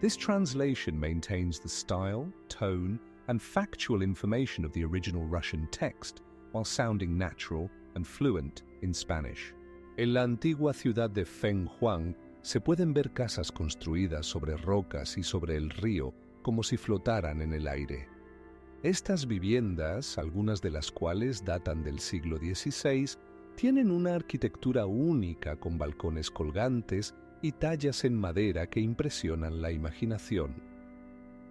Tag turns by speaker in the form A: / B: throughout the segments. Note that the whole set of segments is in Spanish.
A: This translation maintains the style, tone, and factual information of the original Russian text, while sounding natural and fluent in Spanish. En la antigua ciudad de Fenghuang se pueden ver casas construidas sobre rocas y sobre el río como si flotaran en el aire. Estas viviendas, algunas de las cuales datan del siglo XVI, tienen una arquitectura única con balcones colgantes y tallas en madera que impresionan la imaginación.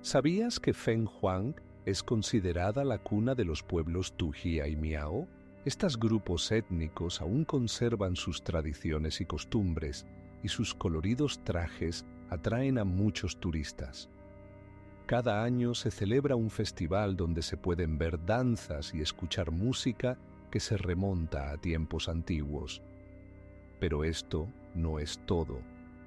A: ¿Sabías que Fenghuang es considerada la cuna de los pueblos Tujia y Miao? Estos grupos étnicos aún conservan sus tradiciones y costumbres, y sus coloridos trajes atraen a muchos turistas. Cada año se celebra un festival donde se pueden ver danzas y escuchar música que se remonta a tiempos antiguos. Pero esto no es todo.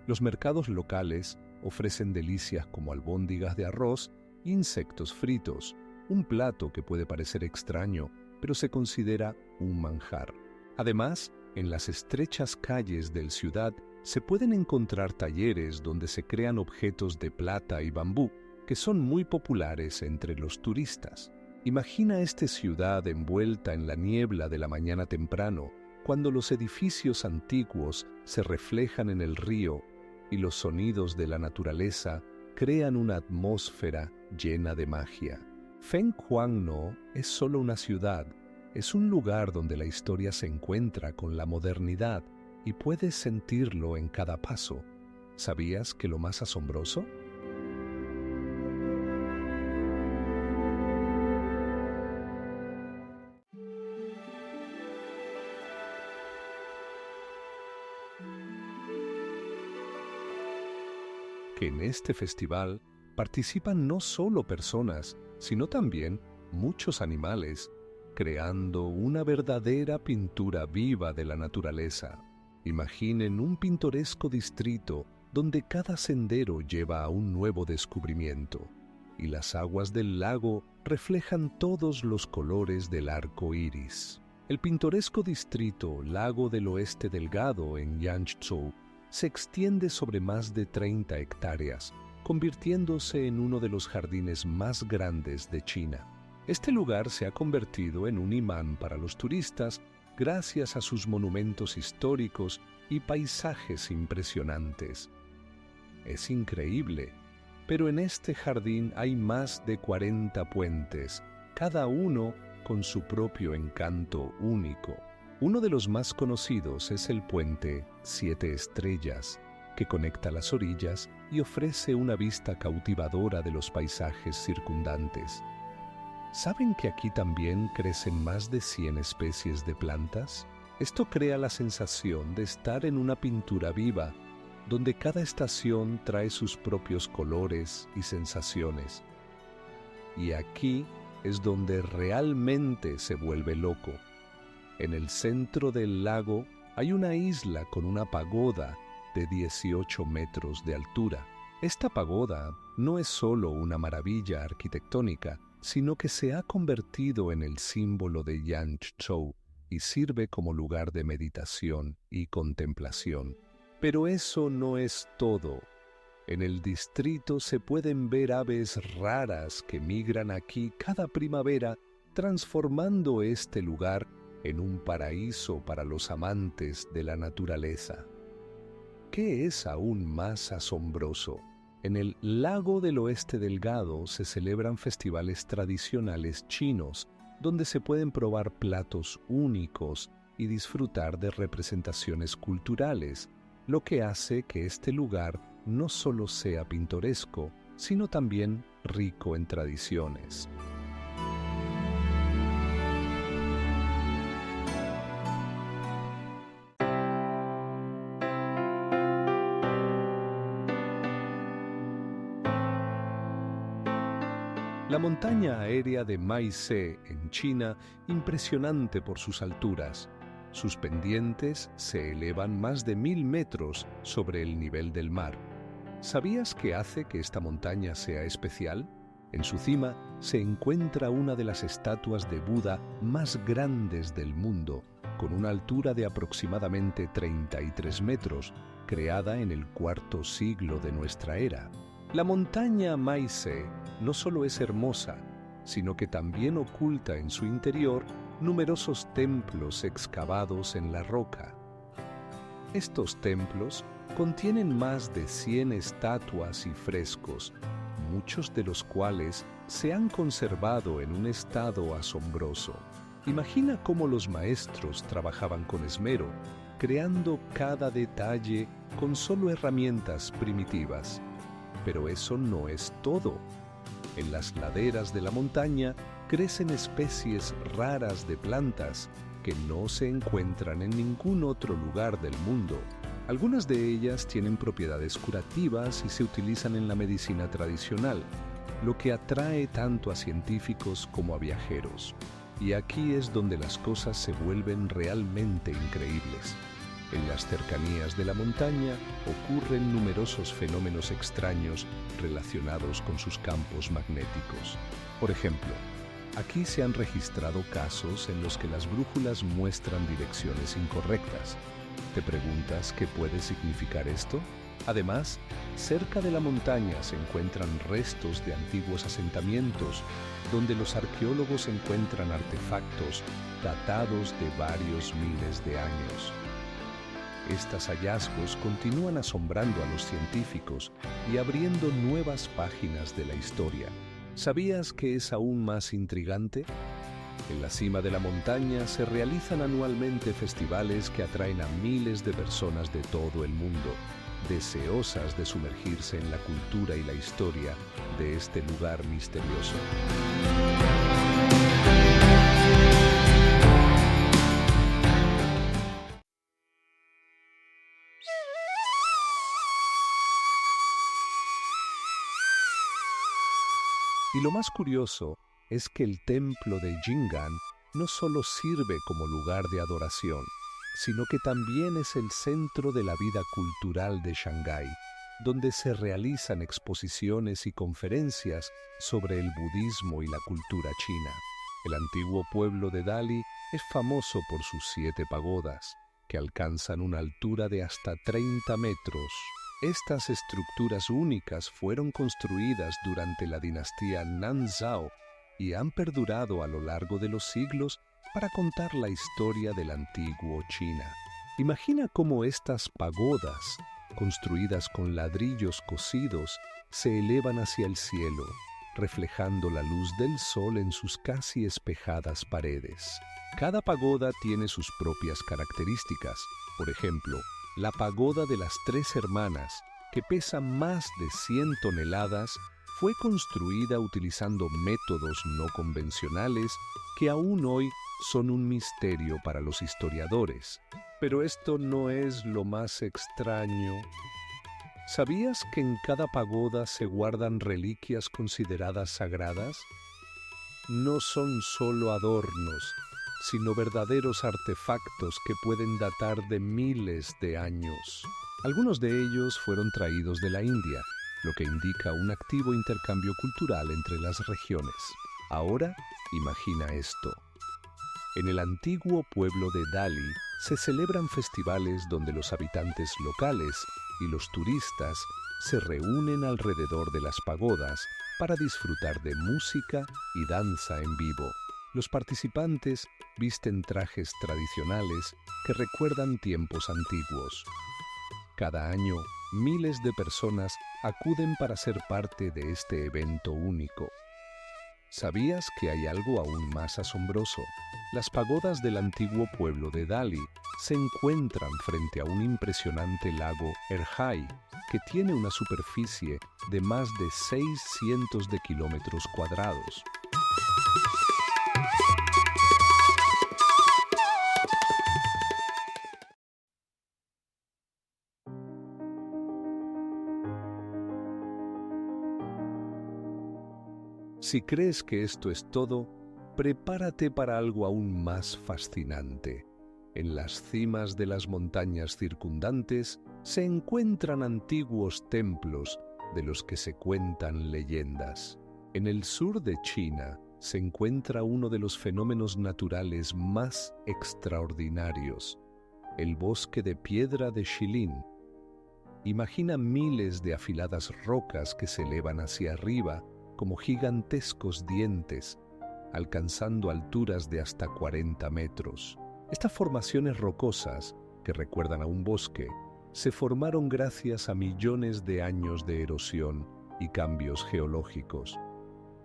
A: Los mercados locales ofrecen delicias como albóndigas de arroz e insectos fritos, un plato que puede parecer extraño, pero se considera un manjar. Además, en las estrechas calles del ciudad se pueden encontrar talleres donde se crean objetos de plata y bambú que son muy populares entre los turistas. Imagina esta ciudad envuelta en la niebla de la mañana temprano, cuando los edificios antiguos se reflejan en el río y los sonidos de la naturaleza crean una atmósfera llena de magia. Fenghuang no es solo una ciudad, es un lugar donde la historia se encuentra con la modernidad y puedes sentirlo en cada paso. ¿Sabías que lo más asombroso? Que en este festival participan no solo personas, sino también muchos animales, creando una verdadera pintura viva de la naturaleza. Imaginen un pintoresco distrito donde cada sendero lleva a un nuevo descubrimiento, y las aguas del lago reflejan todos los colores del arco iris. El pintoresco distrito Lago del Oeste Delgado en Yangzhou se extiende sobre más de 30 hectáreas, convirtiéndose en uno de los jardines más grandes de China. Este lugar se ha convertido en un imán para los turistas gracias a sus monumentos históricos y paisajes impresionantes. Es increíble, pero en este jardín hay más de 40 puentes, cada uno con su propio encanto único. Uno de los más conocidos es el puente 7 Estrellas, que conecta las orillas y ofrece una vista cautivadora de los paisajes circundantes. ¿Saben que aquí también crecen más de 100 especies de plantas? Esto crea la sensación de estar en una pintura viva, donde cada estación trae sus propios colores y sensaciones. Y aquí es donde realmente se vuelve loco. En el centro del lago hay una isla con una pagoda de 18 metros de altura. Esta pagoda no es solo una maravilla arquitectónica, sino que se ha convertido en el símbolo de Yangzhou y sirve como lugar de meditación y contemplación. Pero eso no es todo. En el distrito se pueden ver aves raras que migran aquí cada primavera, transformando este lugar en un paraíso para los amantes de la naturaleza. ¿Qué es aún más asombroso? En el Lago del Oeste Delgado se celebran festivales tradicionales chinos, donde se pueden probar platos únicos y disfrutar de representaciones culturales, lo que hace que este lugar no solo sea pintoresco, sino también rico en tradiciones. La montaña aérea de Maise en China, impresionante por sus alturas. Sus pendientes se elevan más de 1000 metros sobre el nivel del mar. ¿Sabías qué hace que esta montaña sea especial? En su cima se encuentra una de las estatuas de Buda más grandes del mundo, con una altura de aproximadamente 33 metros, creada en el IV siglo de nuestra era. La montaña Maise no solo es hermosa, sino que también oculta en su interior numerosos templos excavados en la roca. Estos templos contienen más de 100 estatuas y frescos, muchos de los cuales se han conservado en un estado asombroso. Imagina cómo los maestros trabajaban con esmero, creando cada detalle con solo herramientas primitivas. Pero eso no es todo. En las laderas de la montaña crecen especies raras de plantas que no se encuentran en ningún otro lugar del mundo. Algunas de ellas tienen propiedades curativas y se utilizan en la medicina tradicional, lo que atrae tanto a científicos como a viajeros. Y aquí es donde las cosas se vuelven realmente increíbles. En las cercanías de la montaña ocurren numerosos fenómenos extraños relacionados con sus campos magnéticos. Por ejemplo, aquí se han registrado casos en los que las brújulas muestran direcciones incorrectas. ¿Te preguntas qué puede significar esto? Además, cerca de la montaña se encuentran restos de antiguos asentamientos, donde los arqueólogos encuentran artefactos datados de varios miles de años. Estos hallazgos continúan asombrando a los científicos y abriendo nuevas páginas de la historia. ¿Sabías que es aún más intrigante? En la cima de la montaña se realizan anualmente festivales que atraen a miles de personas de todo el mundo, deseosas de sumergirse en la cultura y la historia de este lugar misterioso. Y lo más curioso es que el templo de Jingan no solo sirve como lugar de adoración, sino que también es el centro de la vida cultural de Shanghái, donde se realizan exposiciones y conferencias sobre el budismo y la cultura china. El antiguo pueblo de Dali es famoso por sus 7 pagodas, que alcanzan una altura de hasta 30 metros. Estas estructuras únicas fueron construidas durante la dinastía Nanzhao y han perdurado a lo largo de los siglos para contar la historia del antiguo China. Imagina cómo estas pagodas, construidas con ladrillos cocidos, se elevan hacia el cielo, reflejando la luz del sol en sus casi espejadas paredes. Cada pagoda tiene sus propias características. Por ejemplo, la pagoda de las 3 hermanas, que pesa más de 100 toneladas, fue construida utilizando métodos no convencionales que aún hoy son un misterio para los historiadores. Pero esto no es lo más extraño. ¿Sabías que en cada pagoda se guardan reliquias consideradas sagradas? No son solo adornos, sino verdaderos artefactos que pueden datar de miles de años. Algunos de ellos fueron traídos de la India, lo que indica un activo intercambio cultural entre las regiones. Ahora, imagina esto. En el antiguo pueblo de Dali se celebran festivales donde los habitantes locales y los turistas se reúnen alrededor de las pagodas para disfrutar de música y danza en vivo. Los participantes visten trajes tradicionales que recuerdan tiempos antiguos. Cada año, miles de personas acuden para ser parte de este evento único. ¿Sabías que hay algo aún más asombroso? Las pagodas del antiguo pueblo de Dali se encuentran frente a un impresionante lago Erhai, que tiene una superficie de más de 600 de kilómetros cuadrados. Si crees que esto es todo, prepárate para algo aún más fascinante. En las cimas de las montañas circundantes se encuentran antiguos templos de los que se cuentan leyendas. En el sur de China se encuentra uno de los fenómenos naturales más extraordinarios, el bosque de piedra de Shilin. Imagina miles de afiladas rocas que se elevan hacia arriba como gigantescos dientes, alcanzando alturas de hasta 40 metros. Estas formaciones rocosas, que recuerdan a un bosque, se formaron gracias a millones de años de erosión y cambios geológicos.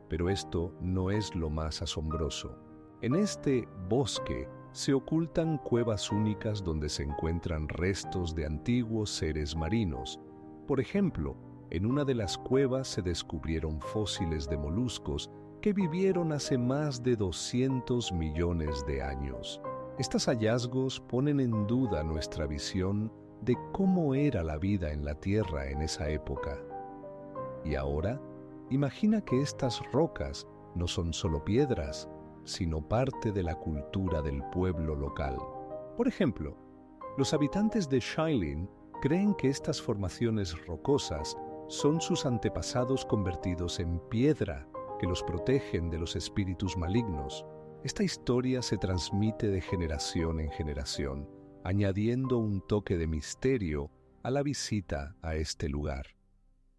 A: Pero esto no es lo más asombroso. En este bosque se ocultan cuevas únicas donde se encuentran restos de antiguos seres marinos. Por ejemplo, en una de las cuevas se descubrieron fósiles de moluscos que vivieron hace más de 200 millones de años. Estos hallazgos ponen en duda nuestra visión de cómo era la vida en la Tierra en esa época. Y ahora, imagina que estas rocas no son solo piedras, sino parte de la cultura del pueblo local. Por ejemplo, los habitantes de Shailin creen que estas formaciones rocosas son sus antepasados convertidos en piedra que los protegen de los espíritus malignos. Esta historia se transmite de generación en generación, añadiendo un toque de misterio a la visita a este lugar.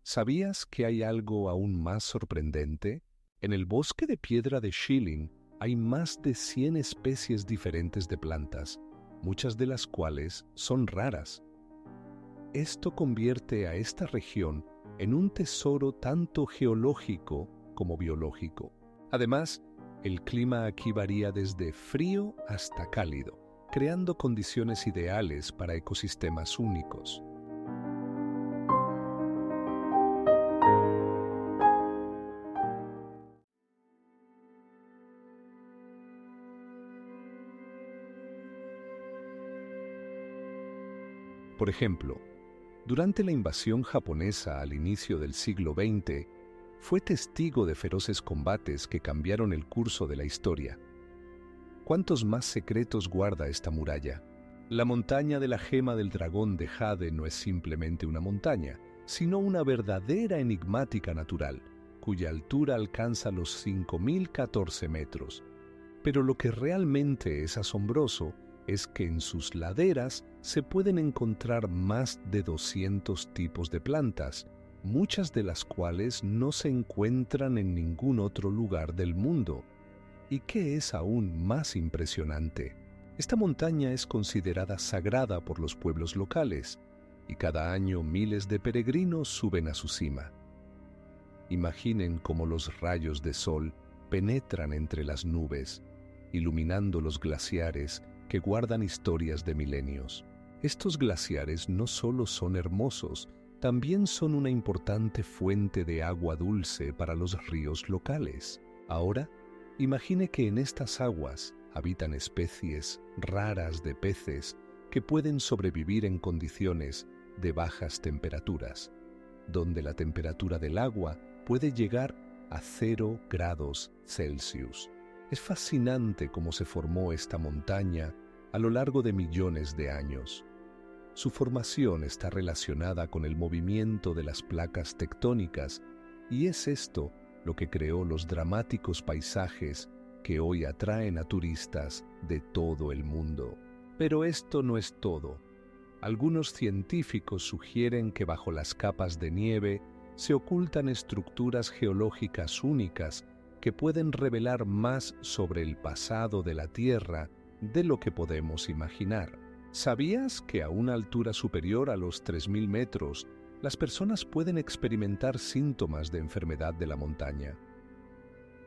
A: ¿Sabías que hay algo aún más sorprendente? En el bosque de piedra de Shilin hay más de 100 especies diferentes de plantas, muchas de las cuales son raras. Esto convierte a esta región en un tesoro tanto geológico como biológico. Además, el clima aquí varía desde frío hasta cálido, creando condiciones ideales para ecosistemas únicos. Por ejemplo, durante la invasión japonesa al inicio del siglo XX, fue testigo de feroces combates que cambiaron el curso de la historia. ¿Cuántos más secretos guarda esta muralla? La montaña de la gema del dragón de Jade no es simplemente una montaña, sino una verdadera enigmática natural, cuya altura alcanza los 5.014 metros. Pero lo que realmente es asombroso es que en sus laderas se pueden encontrar más de 200 tipos de plantas, muchas de las cuales no se encuentran en ningún otro lugar del mundo. ¿Y qué es aún más impresionante? Esta montaña es considerada sagrada por los pueblos locales, y cada año miles de peregrinos suben a su cima. Imaginen cómo los rayos de sol penetran entre las nubes, iluminando los glaciares que guardan historias de milenios. Estos glaciares no solo son hermosos, también son una importante fuente de agua dulce para los ríos locales. Ahora, imagine que en estas aguas habitan especies raras de peces que pueden sobrevivir en condiciones de bajas temperaturas, donde la temperatura del agua puede llegar a 0 grados Celsius. Es fascinante cómo se formó esta montaña a lo largo de millones de años. Su formación está relacionada con el movimiento de las placas tectónicas, y es esto lo que creó los dramáticos paisajes que hoy atraen a turistas de todo el mundo. Pero esto no es todo. Algunos científicos sugieren que bajo las capas de nieve se ocultan estructuras geológicas únicas que pueden revelar más sobre el pasado de la Tierra de lo que podemos imaginar. ¿Sabías que a una altura superior a los 3.000 metros, las personas pueden experimentar síntomas de enfermedad de la montaña?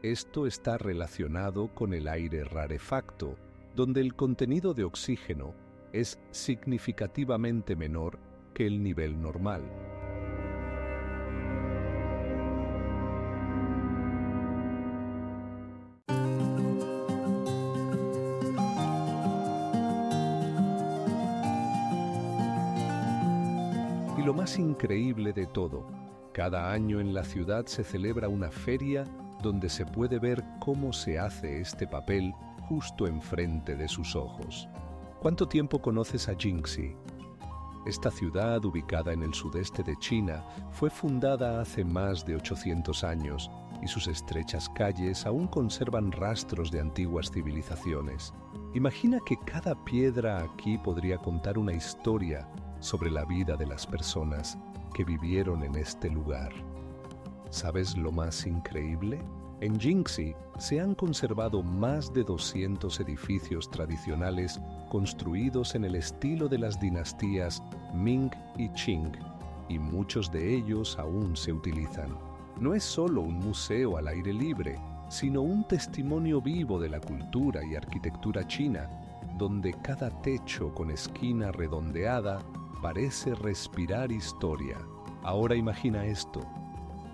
A: Esto está relacionado con el aire rarefacto, donde el contenido de oxígeno es significativamente menor que el nivel normal. Y lo más increíble de todo, cada año en la ciudad se celebra una feria donde se puede ver cómo se hace este papel justo enfrente de sus ojos. ¿Cuánto tiempo conoces a Jingxi? Esta ciudad, ubicada en el sudeste de China, fue fundada hace más de 800 años y sus estrechas calles aún conservan rastros de antiguas civilizaciones. Imagina que cada piedra aquí podría contar una historia sobre la vida de las personas que vivieron en este lugar. ¿Sabes lo más increíble? En Jingxi se han conservado más de 200 edificios tradicionales construidos en el estilo de las dinastías Ming y Qing, y muchos de ellos aún se utilizan. No es solo un museo al aire libre, sino un testimonio vivo de la cultura y arquitectura china, donde cada techo con esquina redondeada parece respirar historia. Ahora imagina esto.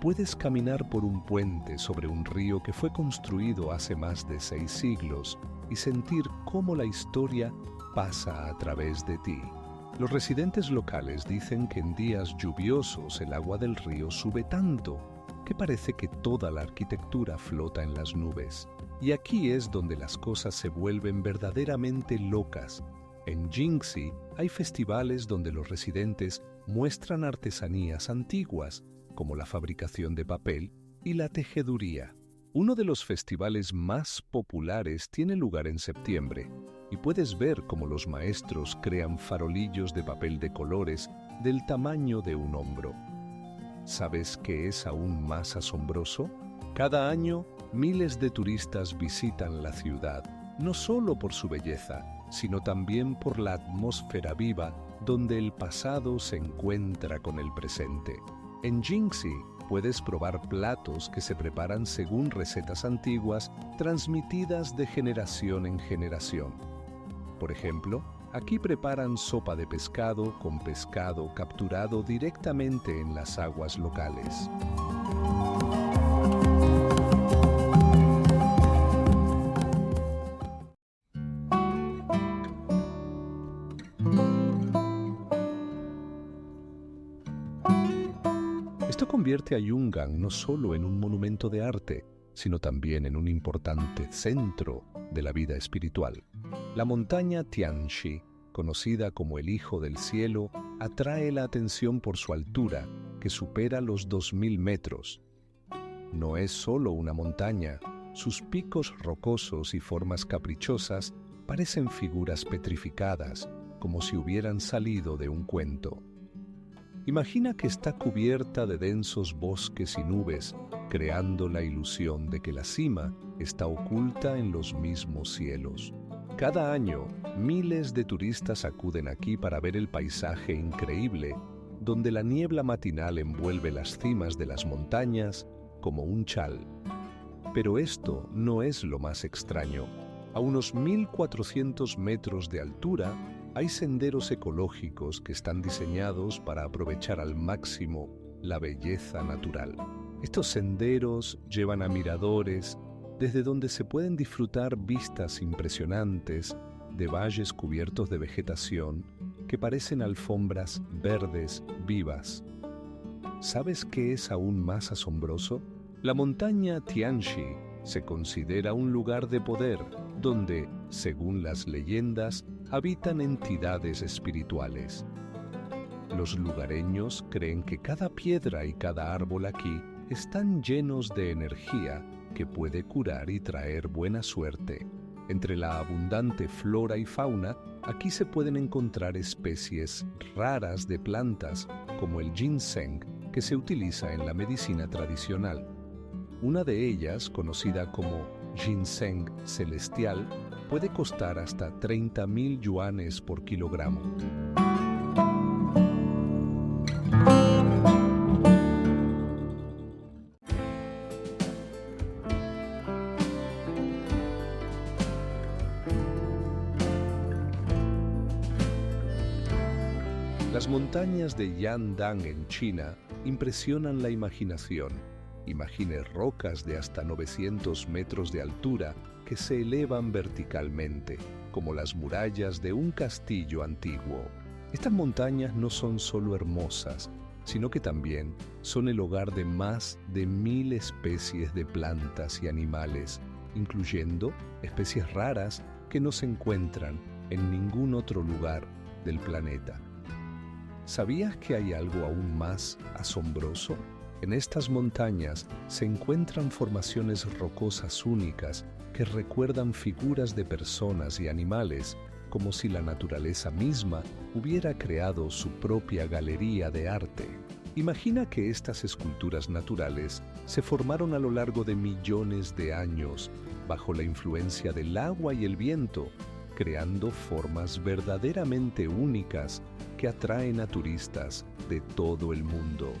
A: Puedes caminar por un puente sobre un río que fue construido hace más de 6 siglos y sentir cómo la historia pasa a través de ti. Los residentes locales dicen que en días lluviosos el agua del río sube tanto que parece que toda la arquitectura flota en las nubes. Y aquí es donde las cosas se vuelven verdaderamente locas. En Jingxi hay festivales donde los residentes muestran artesanías antiguas, como la fabricación de papel y la tejeduría. Uno de los festivales más populares tiene lugar en septiembre, y puedes ver cómo los maestros crean farolillos de papel de colores del tamaño de un hombro. ¿Sabes qué es aún más asombroso? Cada año, miles de turistas visitan la ciudad, no solo por su belleza, sino también por la atmósfera viva donde el pasado se encuentra con el presente. En Jingxi puedes probar platos que se preparan según recetas antiguas transmitidas de generación en generación. Por ejemplo, aquí preparan sopa de pescado con pescado capturado directamente en las aguas locales. Esto convierte a Yungan no solo en un monumento de arte, sino también en un importante centro de la vida espiritual. La montaña Tianxi, conocida como el Hijo del Cielo, atrae la atención por su altura, que supera los 2000 metros. No es solo una montaña, sus picos rocosos y formas caprichosas parecen figuras petrificadas, como si hubieran salido de un cuento. Imagina que está cubierta de densos bosques y nubes, creando la ilusión de que la cima está oculta en los mismos cielos. Cada año, miles de turistas acuden aquí para ver el paisaje increíble, donde la niebla matinal envuelve las cimas de las montañas como un chal. Pero esto no es lo más extraño. A unos 1400 metros de altura, hay senderos ecológicos que están diseñados para aprovechar al máximo la belleza natural. Estos senderos llevan a miradores desde donde se pueden disfrutar vistas impresionantes de valles cubiertos de vegetación que parecen alfombras verdes vivas. ¿Sabes qué es aún más asombroso? La montaña Tianxi se considera un lugar de poder donde, según las leyendas, habitan entidades espirituales. Los lugareños creen que cada piedra y cada árbol aquí están llenos de energía que puede curar y traer buena suerte. Entre la abundante flora y fauna, aquí se pueden encontrar especies raras de plantas como el ginseng, que se utiliza en la medicina tradicional. Una de ellas, conocida como ginseng celestial, puede costar hasta 30.000 yuanes por kilogramo. Las montañas de Yandang en China impresionan la imaginación. Imagine rocas de hasta 900 metros de altura que se elevan verticalmente, como las murallas de un castillo antiguo. Estas montañas no son solo hermosas, sino que también son el hogar de más de 1000 especies de plantas y animales, incluyendo especies raras que no se encuentran en ningún otro lugar del planeta. ¿Sabías que hay algo aún más asombroso? En estas montañas se encuentran formaciones rocosas únicas que recuerdan figuras de personas y animales como si la naturaleza misma hubiera creado su propia galería de arte. Imagina que estas esculturas naturales se formaron a lo largo de millones de años bajo la influencia del agua y el viento, creando formas verdaderamente únicas que atraen a turistas de todo el mundo.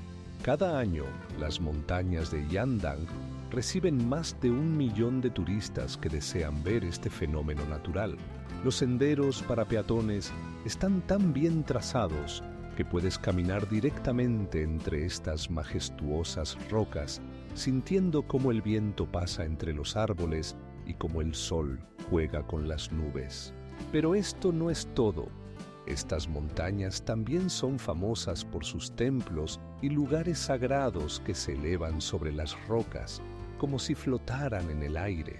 A: Cada año, las montañas de Yandang reciben más de 1 millón de turistas que desean ver este fenómeno natural. Los senderos para peatones están tan bien trazados que puedes caminar directamente entre estas majestuosas rocas, sintiendo cómo el viento pasa entre los árboles y cómo el sol juega con las nubes. Pero esto no es todo. Estas montañas también son famosas por sus templos y lugares sagrados que se elevan sobre las rocas, como si flotaran en el aire.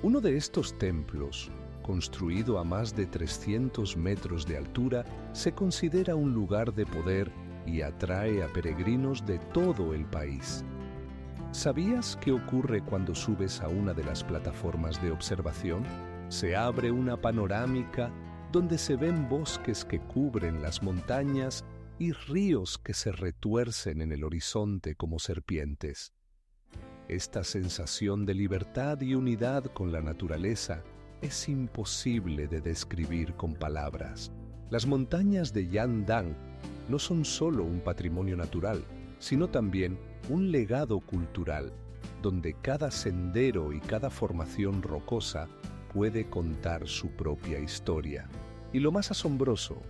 A: Uno de estos templos, construido a más de 300 metros de altura, se considera un lugar de poder y atrae a peregrinos de todo el país. ¿Sabías qué ocurre cuando subes a una de las plataformas de observación? Se abre una panorámica donde se ven bosques que cubren las montañas y ríos que se retuercen en el horizonte como serpientes. Esta sensación de libertad y unidad con la naturaleza es imposible de describir con palabras. Las montañas de Yandang no son solo un patrimonio natural, sino también un legado cultural, donde cada sendero y cada formación rocosa puede contar su propia historia. Y lo más asombroso,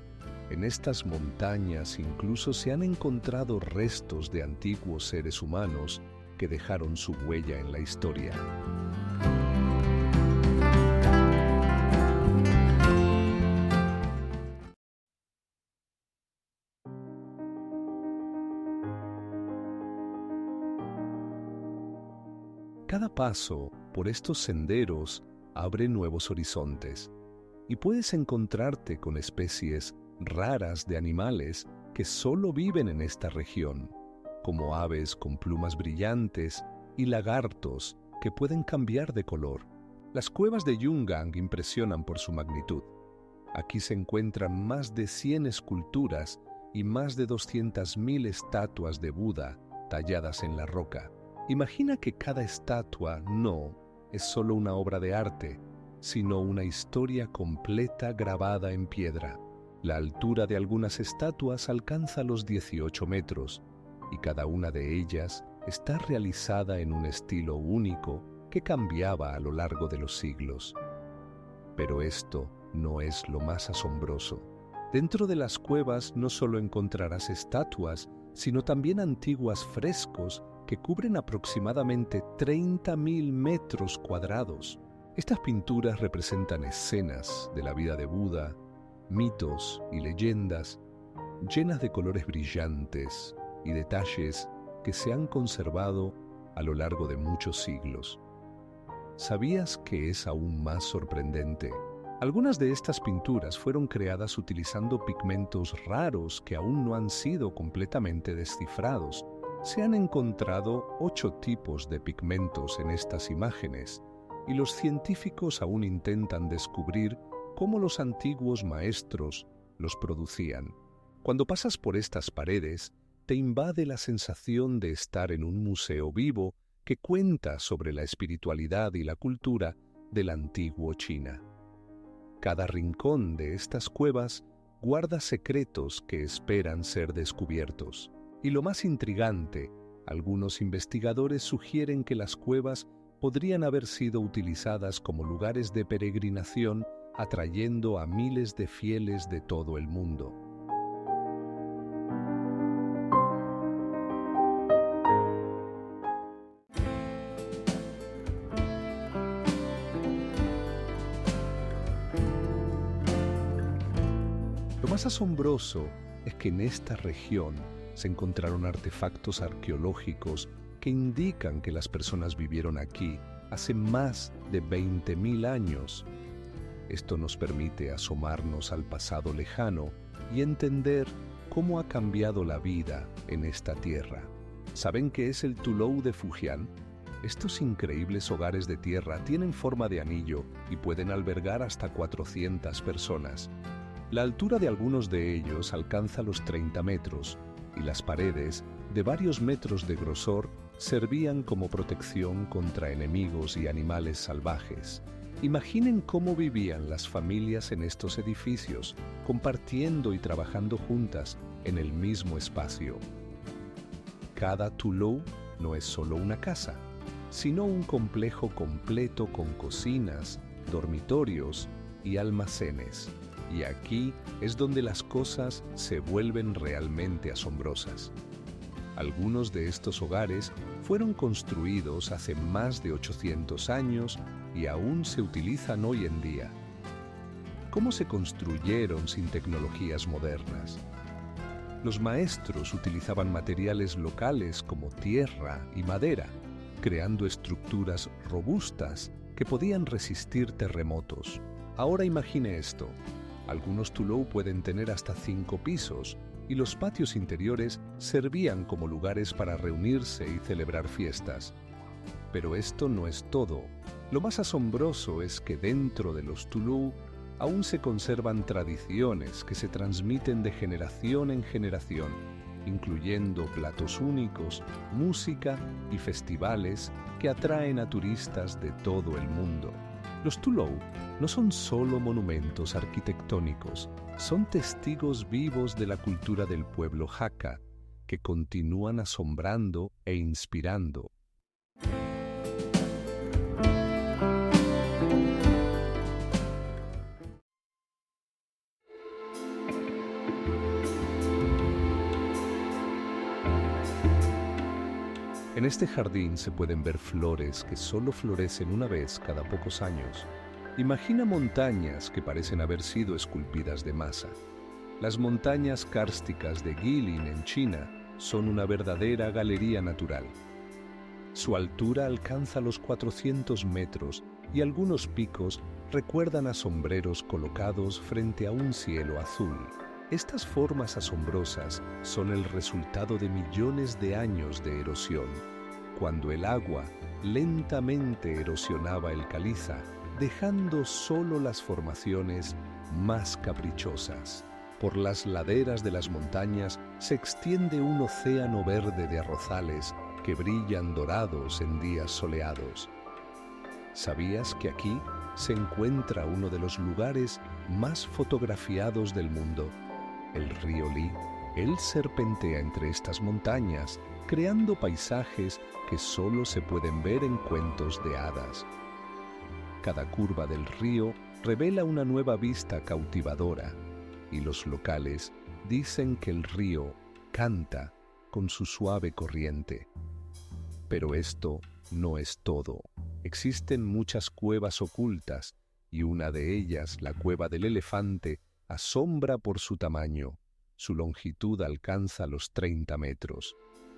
A: en estas montañas incluso se han encontrado restos de antiguos seres humanos que dejaron su huella en la historia. Cada paso por estos senderos abre nuevos horizontes y puedes encontrarte con especies raras de animales que solo viven en esta región, como aves con plumas brillantes y lagartos que pueden cambiar de color. Las cuevas de Yungang impresionan por su magnitud. Aquí se encuentran más de 100 esculturas y más de 200.000 estatuas de Buda talladas en la roca. Imagina que cada estatua no es solo una obra de arte, sino una historia completa grabada en piedra. La altura de algunas estatuas alcanza los 18 metros, y cada una de ellas está realizada en un estilo único que cambiaba a lo largo de los siglos. Pero esto no es lo más asombroso. Dentro de las cuevas no solo encontrarás estatuas, sino también antiguos frescos que cubren aproximadamente 30.000 metros cuadrados. Estas pinturas representan escenas de la vida de Buda, mitos y leyendas, llenas de colores brillantes y detalles que se han conservado a lo largo de muchos siglos. ¿Sabías que es aún más sorprendente? Algunas de estas pinturas fueron creadas utilizando pigmentos raros que aún no han sido completamente descifrados. Se han encontrado 8 tipos de pigmentos en estas imágenes, y los científicos aún intentan descubrir cómo los antiguos maestros los producían. Cuando pasas por estas paredes, te invade la sensación de estar en un museo vivo que cuenta sobre la espiritualidad y la cultura del antiguo China. Cada rincón de estas cuevas guarda secretos que esperan ser descubiertos. Y lo más intrigante, algunos investigadores sugieren que las cuevas podrían haber sido utilizadas como lugares de peregrinación, atrayendo a miles de fieles de todo el mundo. Lo más asombroso es que en esta región se encontraron artefactos arqueológicos que indican que las personas vivieron aquí hace más de 20.000 años. Esto nos permite asomarnos al pasado lejano y entender cómo ha cambiado la vida en esta tierra. ¿Saben qué es el Tulou de Fujian? Estos increíbles hogares de tierra tienen forma de anillo y pueden albergar hasta 400 personas. La altura de algunos de ellos alcanza los 30 metros y las paredes, de varios metros de grosor, servían como protección contra enemigos y animales salvajes. Imaginen cómo vivían las familias en estos edificios, compartiendo y trabajando juntas en el mismo espacio. Cada Tulou no es solo una casa, sino un complejo completo con cocinas, dormitorios y almacenes. Y aquí es donde las cosas se vuelven realmente asombrosas. Algunos de estos hogares fueron construidos hace más de 800 años y aún se utilizan hoy en día. ¿Cómo se construyeron sin tecnologías modernas? Los maestros utilizaban materiales locales como tierra y madera, creando estructuras robustas que podían resistir terremotos. Ahora imagine esto. Algunos Tulou pueden tener hasta 5 pisos y los patios interiores servían como lugares para reunirse y celebrar fiestas. Pero esto no es todo. Lo más asombroso es que dentro de los Tulou aún se conservan tradiciones que se transmiten de generación en generación, incluyendo platos únicos, música y festivales que atraen a turistas de todo el mundo. Los Tulou no son solo monumentos arquitectónicos, son testigos vivos de la cultura del pueblo Hakka, que continúan asombrando e inspirando. En este jardín se pueden ver flores que solo florecen una vez cada pocos años. Imagina montañas que parecen haber sido esculpidas de masa. Las montañas kársticas de Guilin en China son una verdadera galería natural. Su altura alcanza los 400 metros y algunos picos recuerdan a sombreros colocados frente a un cielo azul. Estas formas asombrosas son el resultado de millones de años de erosión, cuando el agua lentamente erosionaba el caliza, dejando solo las formaciones más caprichosas. Por las laderas de las montañas se extiende un océano verde de arrozales que brillan dorados en días soleados. ¿Sabías que aquí se encuentra uno de los lugares más fotografiados del mundo? El río Li. Él serpentea entre estas montañas, creando paisajes que solo se pueden ver en cuentos de hadas. Cada curva del río revela una nueva vista cautivadora, y los locales dicen que el río canta con su suave corriente. Pero esto no es todo. Existen muchas cuevas ocultas, y una de ellas, la cueva del elefante, asombra por su tamaño. Su longitud alcanza los 30 metros.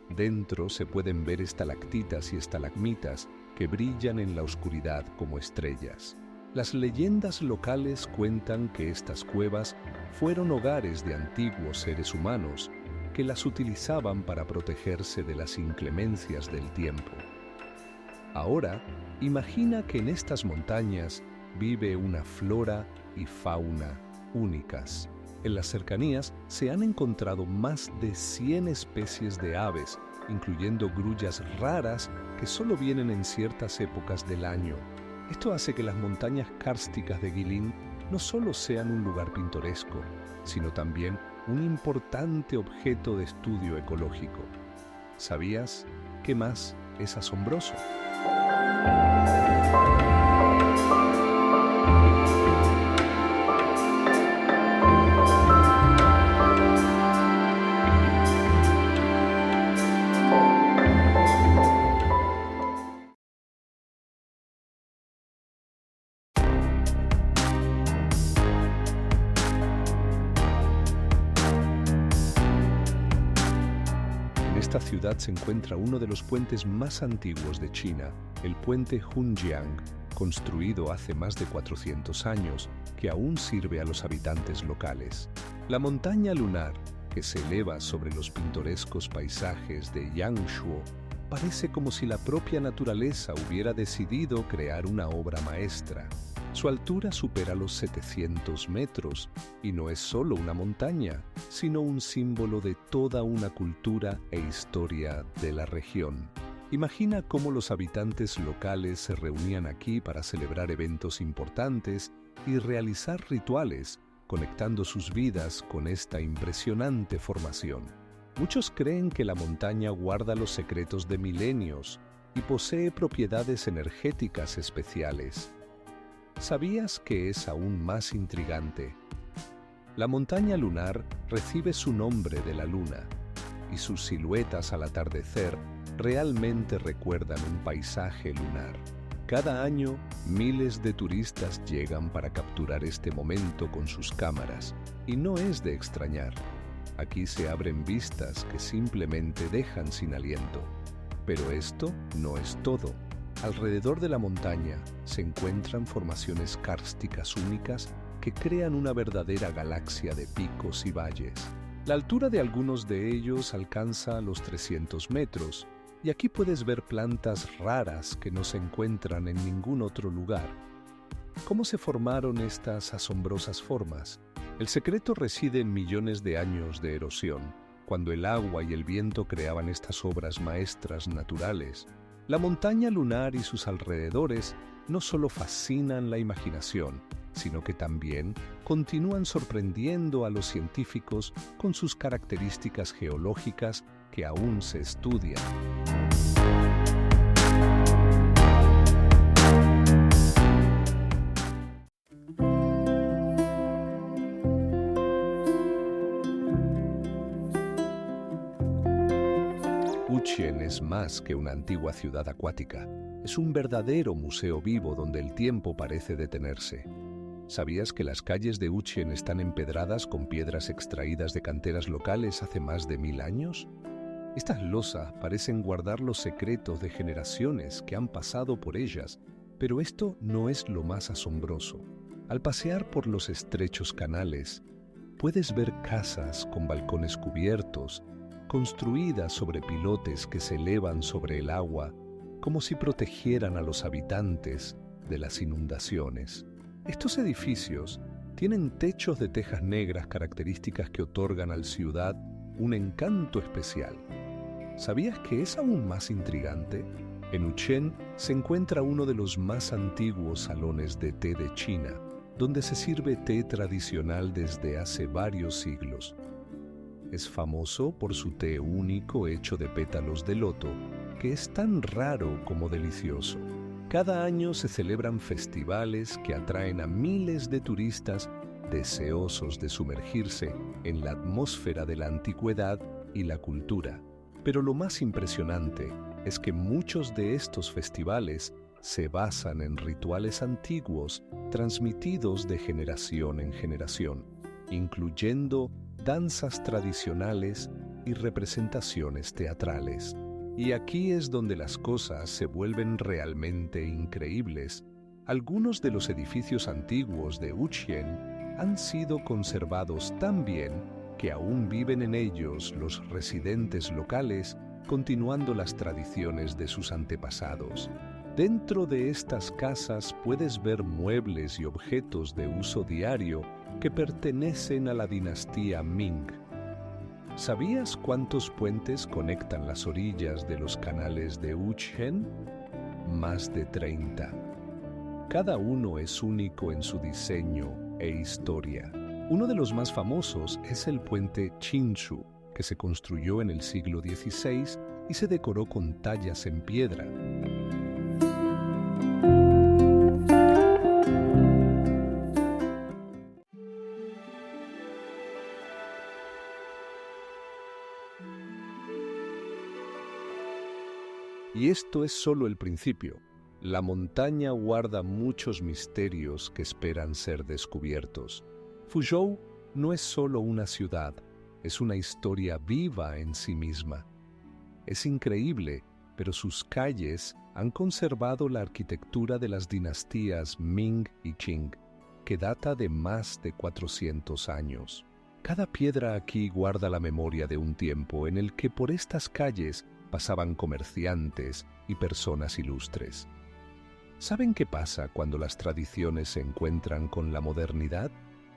A: Dentro se pueden ver estalactitas y estalagmitas que brillan en la oscuridad como estrellas. Las leyendas locales cuentan que estas cuevas fueron hogares de antiguos seres humanos que las utilizaban para protegerse de las inclemencias del tiempo. Ahora, imagina que en estas montañas vive una flora y fauna únicas. En las cercanías se han encontrado más de 100 especies de aves, incluyendo grullas raras que solo vienen en ciertas épocas del año. Esto hace que las montañas kársticas de Guilin no solo sean un lugar pintoresco, sino también un importante objeto de estudio ecológico. ¿Sabías qué más es asombroso? En esta ciudad se encuentra uno de los puentes más antiguos de China, el puente Hunjiang, construido hace más de 400 años, que aún sirve a los habitantes locales. La montaña lunar, que se eleva sobre los pintorescos paisajes de Yangshuo, Parece como si la propia naturaleza hubiera decidido crear una obra maestra. Su altura supera los 700 metros y no es solo una montaña, sino un símbolo de toda una cultura e historia de la región. Imagina cómo los habitantes locales se reunían aquí para celebrar eventos importantes y realizar rituales, conectando sus vidas con esta impresionante formación. Muchos creen que la montaña guarda los secretos de milenios y posee propiedades energéticas especiales. ¿Sabías que es aún más intrigante? La montaña lunar recibe su nombre de la luna, y sus siluetas al atardecer realmente recuerdan un paisaje lunar. Cada año, miles de turistas llegan para capturar este momento con sus cámaras, y no es de extrañar. Aquí se abren vistas que simplemente dejan sin aliento. Pero esto no es todo. Alrededor de la montaña se encuentran formaciones kársticas únicas que crean una verdadera galaxia de picos y valles. La altura de algunos de ellos alcanza los 300 metros, y aquí puedes ver plantas raras que no se encuentran en ningún otro lugar. ¿Cómo se formaron estas asombrosas formas? El secreto reside en millones de años de erosión, cuando el agua y el viento creaban estas obras maestras naturales. La montaña lunar y sus alrededores no solo fascinan la imaginación, sino que también continúan sorprendiendo a los científicos con sus características geológicas que aún se estudian. Uchen es más que una antigua ciudad acuática. Es un verdadero museo vivo donde el tiempo parece detenerse. ¿Sabías que las calles de Uchen están empedradas con piedras extraídas de canteras locales hace más de 1000 años? Estas losas parecen guardar los secretos de generaciones que han pasado por ellas, pero esto no es lo más asombroso. Al pasear por los estrechos canales, puedes ver casas con balcones cubiertos, construidas sobre pilotes que se elevan sobre el agua, como si protegieran a los habitantes de las inundaciones. Estos edificios tienen techos de tejas negras, características que otorgan a la ciudad un encanto especial. ¿Sabías que es aún más intrigante? En Uchen se encuentra uno de los más antiguos salones de té de China, donde se sirve té tradicional desde hace varios siglos. Es famoso por su té único hecho de pétalos de loto, que es tan raro como delicioso. Cada año se celebran festivales que atraen a miles de turistas deseosos de sumergirse en la atmósfera de la antigüedad y la cultura. Pero lo más impresionante es que muchos de estos festivales se basan en rituales antiguos transmitidos de generación en generación, incluyendo danzas tradicionales y representaciones teatrales. Y aquí es donde las cosas se vuelven realmente increíbles. Algunos de los edificios antiguos de Uchen han sido conservados tan bien que aún viven en ellos los residentes locales, continuando las tradiciones de sus antepasados. Dentro de estas casas puedes ver muebles y objetos de uso diario que pertenecen a la dinastía Ming. ¿Sabías cuántos puentes conectan las orillas de los canales de Uchen? Más de 30. Cada uno es único en su diseño e historia. Uno de los más famosos es el puente Chinshu, que se construyó en el siglo XVI y se decoró con tallas en piedra. Y esto es solo el principio. La montaña guarda muchos misterios que esperan ser descubiertos. Fuzhou no es solo una ciudad, es una historia viva en sí misma. Es increíble, pero sus calles han conservado la arquitectura de las dinastías Ming y Qing, que data de más de 400 años. Cada piedra aquí guarda la memoria de un tiempo en el que por estas calles pasaban comerciantes y personas ilustres. ¿Saben qué pasa cuando las tradiciones se encuentran con la modernidad?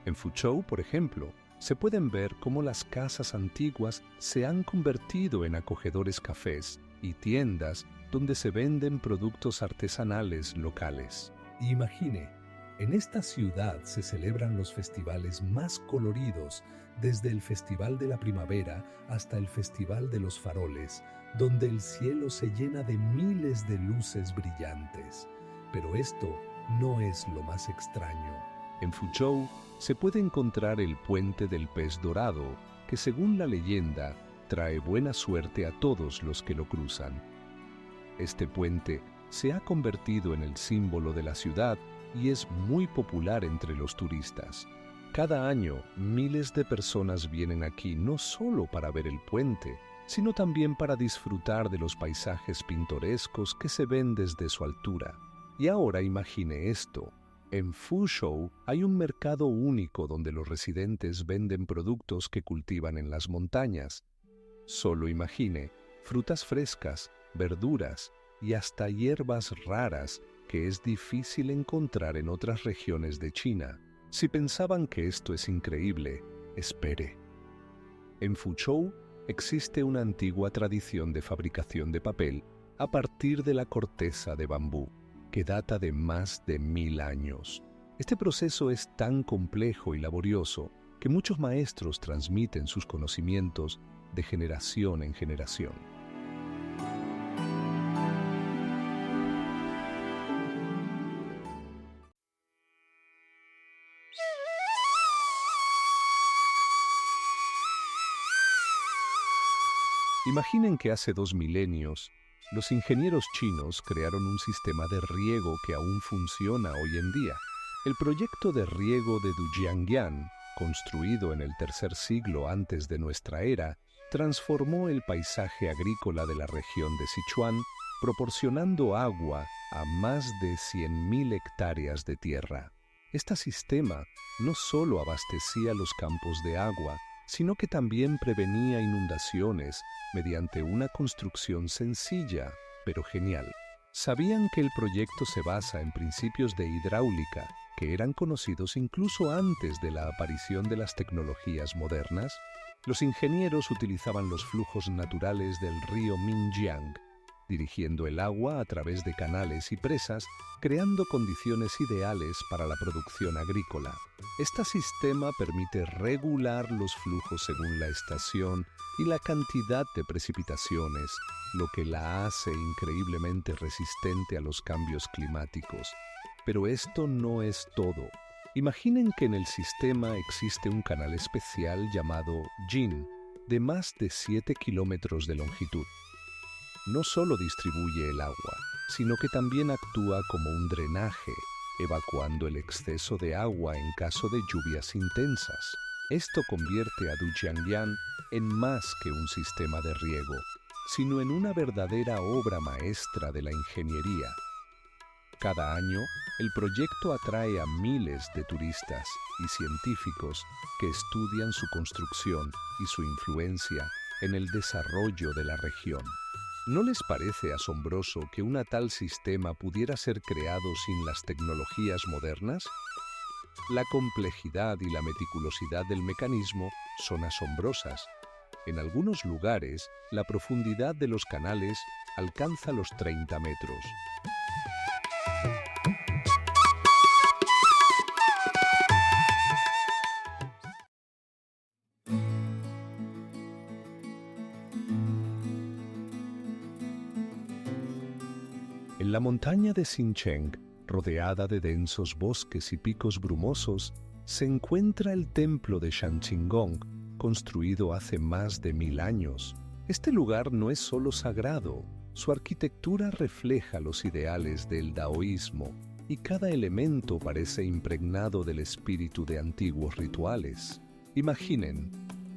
A: En Fuzhou, por ejemplo, se pueden ver cómo las casas antiguas se han convertido en acogedores cafés y tiendas donde se venden productos artesanales locales. Imagine, en esta ciudad se celebran los festivales más coloridos, desde el Festival de la Primavera hasta el Festival de los Faroles, donde el cielo se llena de miles de luces brillantes. Pero esto no es lo más extraño. En Fuzhou se puede encontrar el puente del pez dorado, que según la leyenda trae buena suerte a todos los que lo cruzan. Este puente se ha convertido en el símbolo de la ciudad y es muy popular entre los turistas. Cada año, miles de personas vienen aquí no solo para ver el puente, sino también para disfrutar de los paisajes pintorescos que se ven desde su altura. Y ahora imagine esto. En Fuzhou hay un mercado único donde los residentes venden productos que cultivan en las montañas. Solo imagine frutas frescas, verduras y hasta hierbas raras que es difícil encontrar en otras regiones de China. Si pensaban que esto es increíble, espere. En Fuzhou existe una antigua tradición de fabricación de papel a partir de la corteza de bambú, que data de más de 1000 años. Este proceso es tan complejo y laborioso que muchos maestros transmiten sus conocimientos de generación en generación. Imaginen que hace 2 milenios, los ingenieros chinos crearon un sistema de riego que aún funciona hoy en día. El proyecto de riego de Dujiangyan, construido en el tercer siglo antes de nuestra era, transformó el paisaje agrícola de la región de Sichuan, proporcionando agua a más de 100.000 hectáreas de tierra. Este sistema no solo abastecía los campos de agua, sino que también prevenía inundaciones mediante una construcción sencilla, pero genial. ¿Sabían que el proyecto se basa en principios de hidráulica que eran conocidos incluso antes de la aparición de las tecnologías modernas? Los ingenieros utilizaban los flujos naturales del río Minjiang, dirigiendo el agua a través de canales y presas, creando condiciones ideales para la producción agrícola. Este sistema permite regular los flujos según la estación y la cantidad de precipitaciones, lo que la hace increíblemente resistente a los cambios climáticos. Pero esto no es todo. Imaginen que en el sistema existe un canal especial llamado Jin, de más de 7 kilómetros de longitud. No solo distribuye el agua, sino que también actúa como un drenaje, evacuando el exceso de agua en caso de lluvias intensas. Esto convierte a Dujiangyan en más que un sistema de riego, sino en una verdadera obra maestra de la ingeniería. Cada año, el proyecto atrae a miles de turistas y científicos que estudian su construcción y su influencia en el desarrollo de la región. ¿No les parece asombroso que un tal sistema pudiera ser creado sin las tecnologías modernas? La complejidad y la meticulosidad del mecanismo son asombrosas. En algunos lugares, la profundidad de los canales alcanza los 30 metros. En la montaña de Xincheng, rodeada de densos bosques y picos brumosos, se encuentra el templo de Shanqigong, construido hace más de 1000 años. Este lugar no es solo sagrado, su arquitectura refleja los ideales del daoísmo y cada elemento parece impregnado del espíritu de antiguos rituales. Imaginen,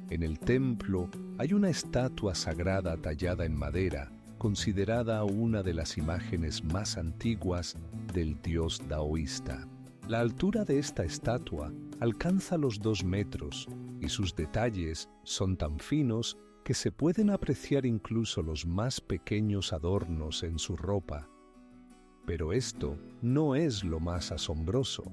A: en el templo hay una estatua sagrada tallada en madera, considerada una de las imágenes más antiguas del dios daoísta. La altura de esta estatua alcanza los 2 metros y sus detalles son tan finos que se pueden apreciar incluso los más pequeños adornos en su ropa. Pero esto no es lo más asombroso.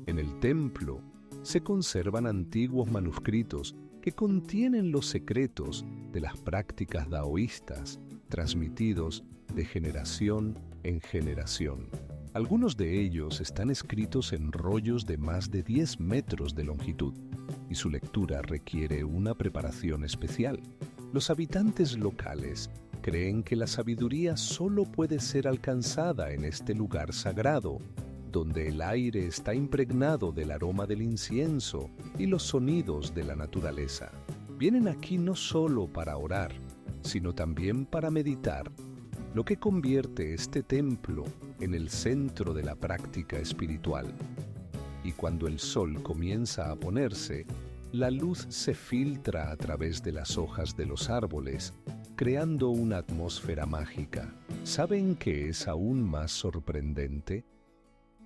A: En el templo se conservan antiguos manuscritos que contienen los secretos de las prácticas daoístas, transmitidos de generación en generación. Algunos de ellos están escritos en rollos de más de 10 metros de longitud, y su lectura requiere una preparación especial. Los habitantes locales creen que la sabiduría solo puede ser alcanzada en este lugar sagrado, donde el aire está impregnado del aroma del incienso y los sonidos de la naturaleza. Vienen aquí no solo para orar, sino también para meditar, lo que convierte este templo en el centro de la práctica espiritual. Y cuando el sol comienza a ponerse, la luz se filtra a través de las hojas de los árboles, creando una atmósfera mágica. ¿Saben qué es aún más sorprendente?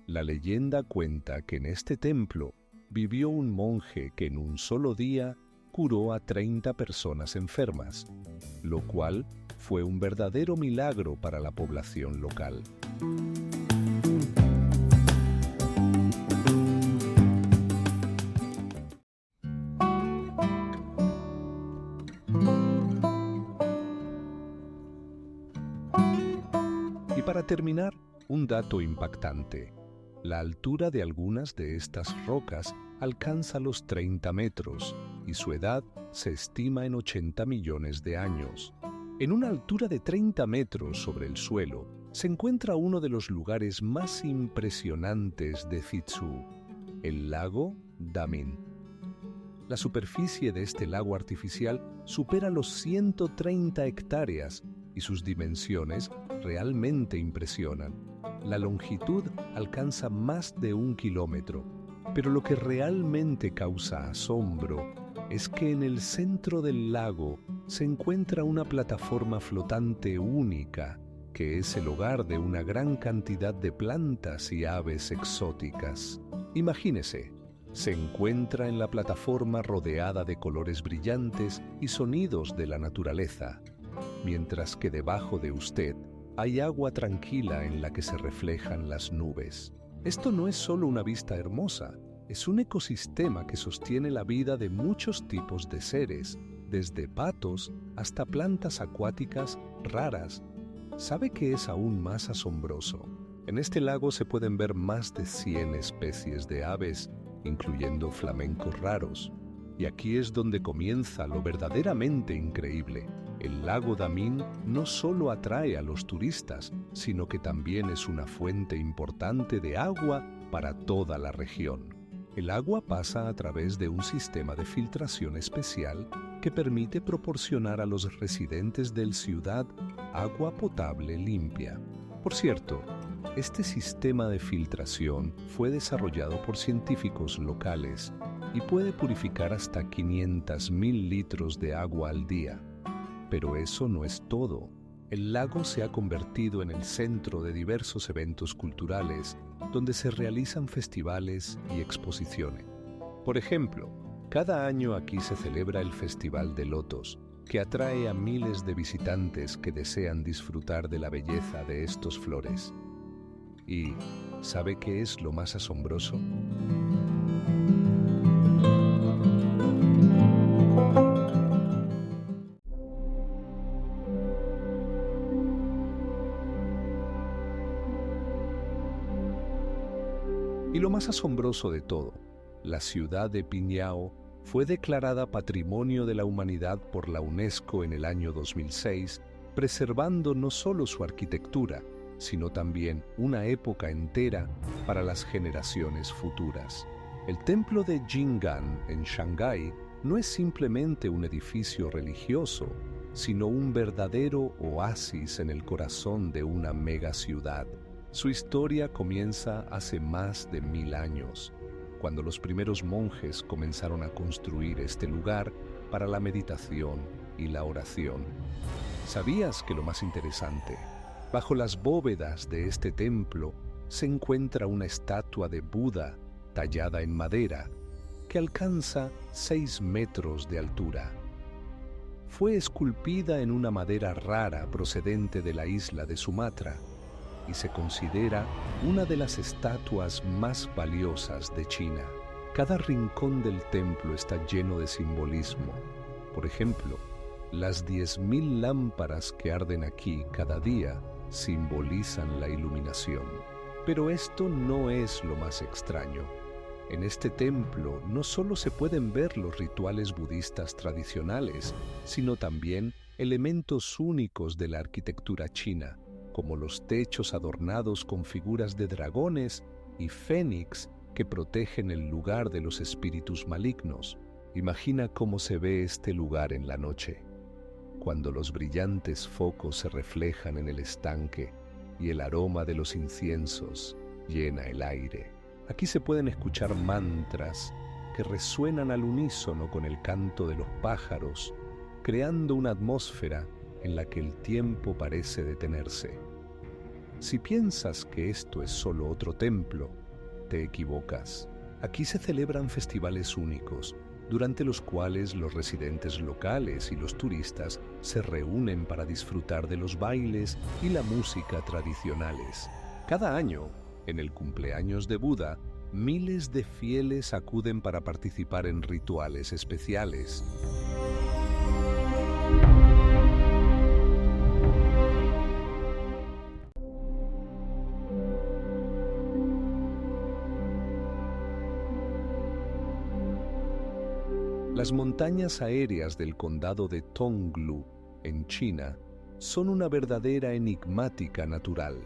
A: La leyenda cuenta que en este templo vivió un monje que en un solo día curó a 30 personas enfermas, lo cual fue un verdadero milagro para la población local. Y para terminar, un dato impactante. La altura de algunas de estas rocas alcanza los 30 metros y su edad se estima en 80 millones de años. En una altura de 30 metros sobre el suelo se encuentra uno de los lugares más impresionantes de Thizu, el lago Damin. La superficie de este lago artificial supera los 130 hectáreas y sus dimensiones realmente impresionan. La longitud alcanza más de 1 kilómetro, pero lo que realmente causa asombro es que en el centro del lago se encuentra una plataforma flotante única, que es el hogar de una gran cantidad de plantas y aves exóticas. Imagínese, se encuentra en la plataforma rodeada de colores brillantes y sonidos de la naturaleza, mientras que debajo de usted hay agua tranquila en la que se reflejan las nubes. Esto no es solo una vista hermosa, es un ecosistema que sostiene la vida de muchos tipos de seres, desde patos hasta plantas acuáticas raras. ¿Sabe qué es aún más asombroso? En este lago se pueden ver más de 100 especies de aves, incluyendo flamencos raros. Y aquí es donde comienza lo verdaderamente increíble. El lago Damin no solo atrae a los turistas, sino que también es una fuente importante de agua para toda la región. El agua pasa a través de un sistema de filtración especial que permite proporcionar a los residentes del ciudad agua potable limpia. Por cierto, este sistema de filtración fue desarrollado por científicos locales y puede purificar hasta 500.000 litros de agua al día. Pero eso no es todo. El lago se ha convertido en el centro de diversos eventos culturales donde se realizan festivales y exposiciones. Por ejemplo, cada año aquí se celebra el Festival de Lotos, que atrae a miles de visitantes que desean disfrutar de la belleza de estos flores. ¿Y sabe qué es lo más asombroso? Y lo más asombroso de todo, la ciudad de Piñao fue declarada Patrimonio de la Humanidad por la UNESCO en el año 2006, preservando no solo su arquitectura, sino también una época entera para las generaciones futuras. El templo de Jing'an en Shanghái no es simplemente un edificio religioso, sino un verdadero oasis en el corazón de una megaciudad. Su historia comienza hace más de 1000 años, cuando los primeros monjes comenzaron a construir este lugar para la meditación y la oración. ¿Sabías que lo más interesante? Bajo las bóvedas de este templo se encuentra una estatua de Buda tallada en madera que alcanza 6 metros de altura. fue esculpida en una madera rara procedente de la isla de Sumatra y se considera una de las estatuas más valiosas de China. Cada rincón del templo está lleno de simbolismo. Por ejemplo, las 10.000 lámparas que arden aquí cada día simbolizan la iluminación. Pero esto no es lo más extraño. En este templo no solo se pueden ver los rituales budistas tradicionales, sino también elementos únicos de la arquitectura china, como los techos adornados con figuras de dragones y fénix que protegen el lugar de los espíritus malignos. Imagina cómo se ve este lugar en la noche, cuando los brillantes focos se reflejan en el estanque y el aroma de los inciensos llena el aire. Aquí se pueden escuchar mantras que resuenan al unísono con el canto de los pájaros, creando una atmósfera en la que el tiempo parece detenerse. Si piensas que esto es solo otro templo, te equivocas. Aquí se celebran festivales únicos, durante los cuales los residentes locales y los turistas se reúnen para disfrutar de los bailes y la música tradicionales. Cada año, en el cumpleaños de Buda, miles de fieles acuden para participar en rituales especiales. Las montañas aéreas del condado de Tonglu, en China, son una verdadera enigmática natural.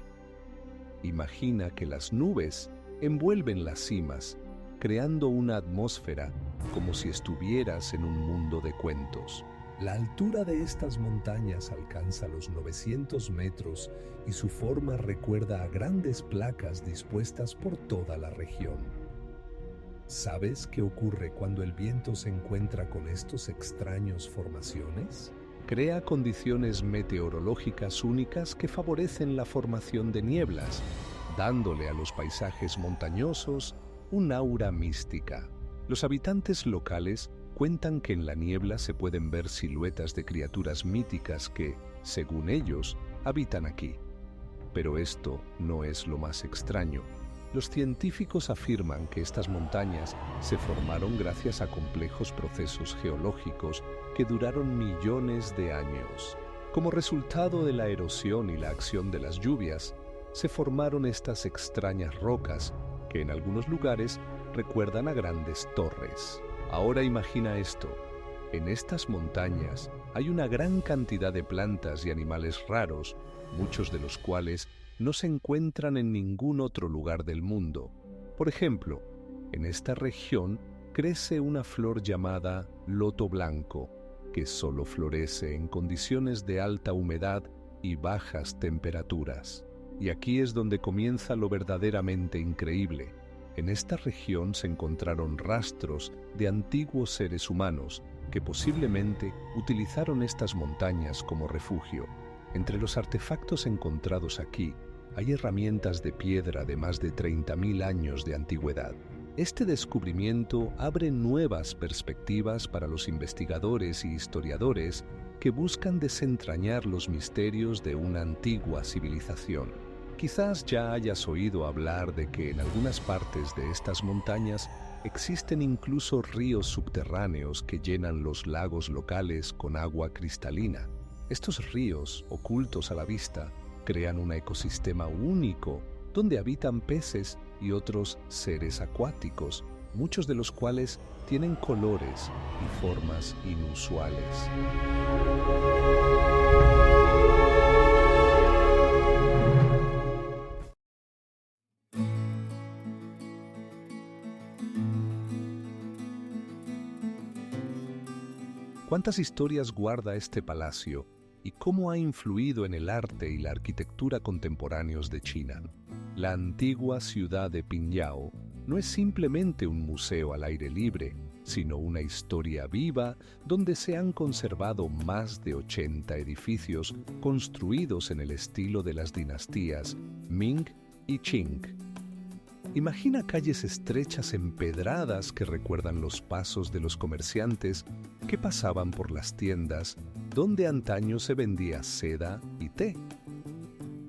A: Imagina que las nubes envuelven las cimas, creando una atmósfera como si estuvieras en un mundo de cuentos. La altura de estas montañas alcanza los 900 metros y su forma recuerda a grandes placas dispuestas por toda la región. ¿Sabes qué ocurre cuando el viento se encuentra con estos extraños formaciones? Crea condiciones meteorológicas únicas que favorecen la formación de nieblas, dándole a los paisajes montañosos un aura mística. Los habitantes locales cuentan que en la niebla se pueden ver siluetas de criaturas míticas que, según ellos, habitan aquí. Pero esto no es lo más extraño. Los científicos afirman que estas montañas se formaron gracias a complejos procesos geológicos que duraron millones de años. Como resultado de la erosión y la acción de las lluvias, se formaron estas extrañas rocas que en algunos lugares recuerdan a grandes torres. Ahora imagina esto. En estas montañas hay una gran cantidad de plantas y animales raros, muchos de los cuales no se encuentran en ningún otro lugar del mundo. Por ejemplo, en esta región crece una flor llamada loto blanco, que solo florece en condiciones de alta humedad y bajas temperaturas. Y aquí es donde comienza lo verdaderamente increíble. En esta región se encontraron rastros de antiguos seres humanos que posiblemente utilizaron estas montañas como refugio. Entre los artefactos encontrados aquí hay herramientas de piedra de más de 30.000 años de antigüedad. Este descubrimiento abre nuevas perspectivas para los investigadores y historiadores que buscan desentrañar los misterios de una antigua civilización. Quizás ya hayas oído hablar de que en algunas partes de estas montañas existen incluso ríos subterráneos que llenan los lagos locales con agua cristalina. Estos ríos, ocultos a la vista, crean un ecosistema único donde habitan peces y otros seres acuáticos, muchos de los cuales tienen colores y formas inusuales. ¿Cuántas historias guarda este palacio y cómo ha influido en el arte y la arquitectura contemporáneos de China? La antigua ciudad de Pingyao no es simplemente un museo al aire libre, sino una historia viva donde se han conservado más de 80 edificios construidos en el estilo de las dinastías Ming y Qing. Imagina calles estrechas empedradas que recuerdan los pasos de los comerciantes que pasaban por las tiendas donde antaño se vendía seda y té.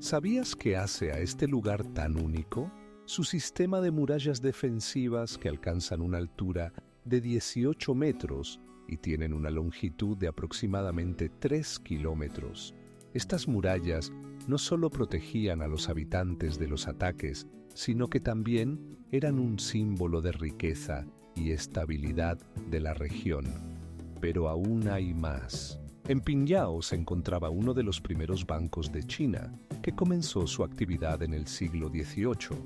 A: ¿Sabías qué hace a este lugar tan único? Su sistema de murallas defensivas que alcanzan una altura de 18 metros y tienen una longitud de aproximadamente 3 kilómetros. Estas murallas no solo protegían a los habitantes de los ataques, sino que también eran un símbolo de riqueza y estabilidad de la región. Pero aún hay más. En Pingyao se encontraba uno de los primeros bancos de China, que comenzó su actividad en el siglo XVIII.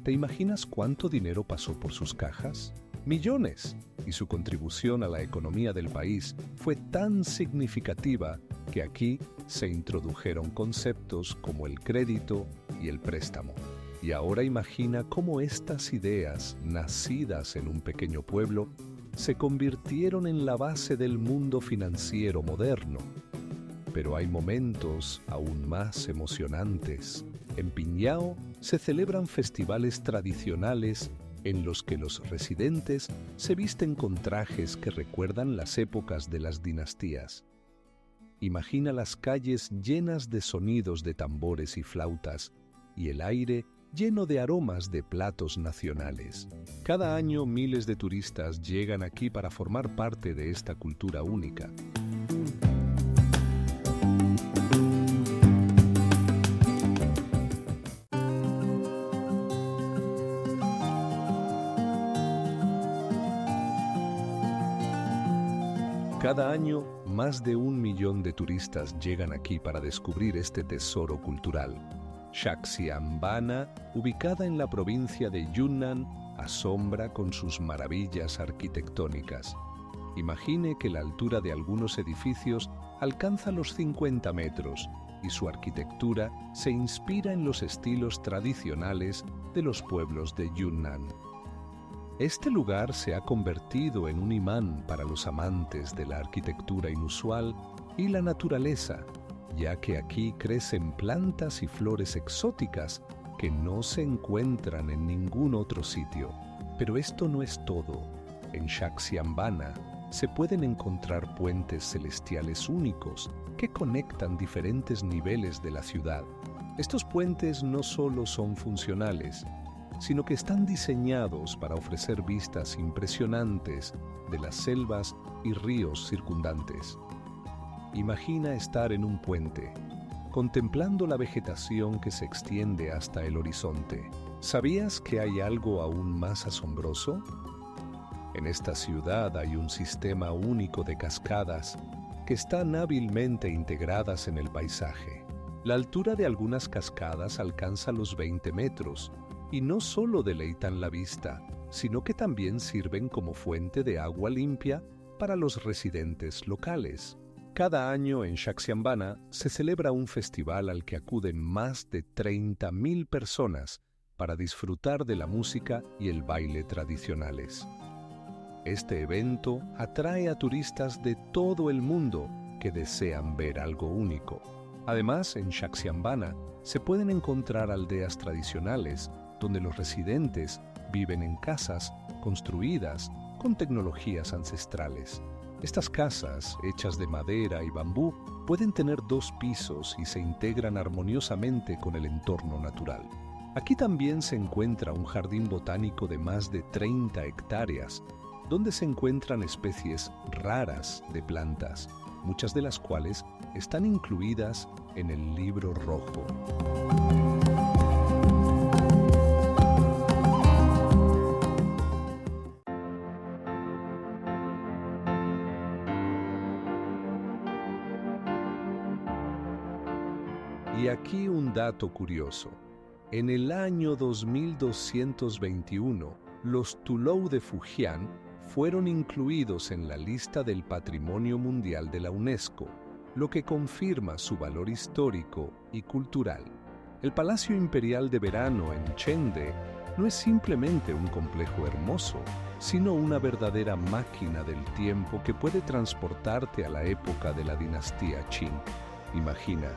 A: ¿Te imaginas cuánto dinero pasó por sus cajas? ¡Millones! Y su contribución a la economía del país fue tan significativa que aquí se introdujeron conceptos como el crédito y el préstamo. Y ahora imagina cómo estas ideas, nacidas en un pequeño pueblo, se convirtieron en la base del mundo financiero moderno. Pero hay momentos aún más emocionantes. En Pingyao se celebran festivales tradicionales en los que los residentes se visten con trajes que recuerdan las épocas de las dinastías. Imagina las calles llenas de sonidos de tambores y flautas y el aire lleno de aromas de platos nacionales. Cada año miles de turistas llegan aquí para formar parte de esta cultura única. Cada año, más de 1 millón de turistas llegan aquí para descubrir este tesoro cultural. Shaxiambana, ubicada en la provincia de Yunnan, asombra con sus maravillas arquitectónicas. Imagine que la altura de algunos edificios alcanza los 50 metros y su arquitectura se inspira en los estilos tradicionales de los pueblos de Yunnan. Este lugar se ha convertido en un imán para los amantes de la arquitectura inusual y la naturaleza, ya que aquí crecen plantas y flores exóticas que no se encuentran en ningún otro sitio. Pero esto no es todo. En Shaxiambana se pueden encontrar puentes celestiales únicos que conectan diferentes niveles de la ciudad. Estos puentes no solo son funcionales, sino que están diseñados para ofrecer vistas impresionantes de las selvas y ríos circundantes. Imagina estar en un puente, contemplando la vegetación que se extiende hasta el horizonte. ¿Sabías que hay algo aún más asombroso? En esta ciudad hay un sistema único de cascadas que están hábilmente integradas en el paisaje. La altura de algunas cascadas alcanza los 20 metros y no solo deleitan la vista, sino que también sirven como fuente de agua limpia para los residentes locales. Cada año en Shaxiambana se celebra un festival al que acuden más de 30.000 personas para disfrutar de la música y el baile tradicionales. Este evento atrae a turistas de todo el mundo que desean ver algo único. Además, en Shaxiambana se pueden encontrar aldeas tradicionales donde los residentes viven en casas construidas con tecnologías ancestrales. Estas casas, hechas de madera y bambú, pueden tener 2 pisos y se integran armoniosamente con el entorno natural. Aquí también se encuentra un jardín botánico de más de 30 hectáreas, donde se encuentran especies raras de plantas, muchas de las cuales están incluidas en el Libro Rojo. Y aquí un dato curioso. En el año 2221, los Tulou de Fujian fueron incluidos en la lista del Patrimonio Mundial de la UNESCO, lo que confirma su valor histórico y cultural. El Palacio Imperial de Verano en Chengde no es simplemente un complejo hermoso, sino una verdadera máquina del tiempo que puede transportarte a la época de la dinastía Qing. Imagina,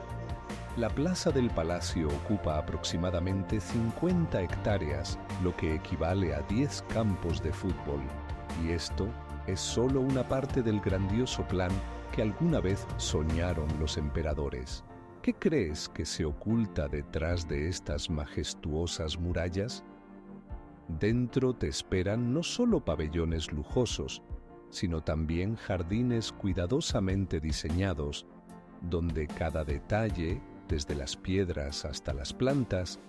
A: La plaza del palacio ocupa aproximadamente 50 hectáreas, lo que equivale a 10 campos de fútbol. Y esto es solo una parte del grandioso plan que alguna vez soñaron los emperadores. ¿Qué crees que se oculta detrás de estas majestuosas murallas? Dentro te esperan no solo pabellones lujosos, sino también jardines cuidadosamente diseñados, donde cada detalle, desde las piedras hasta las plantas,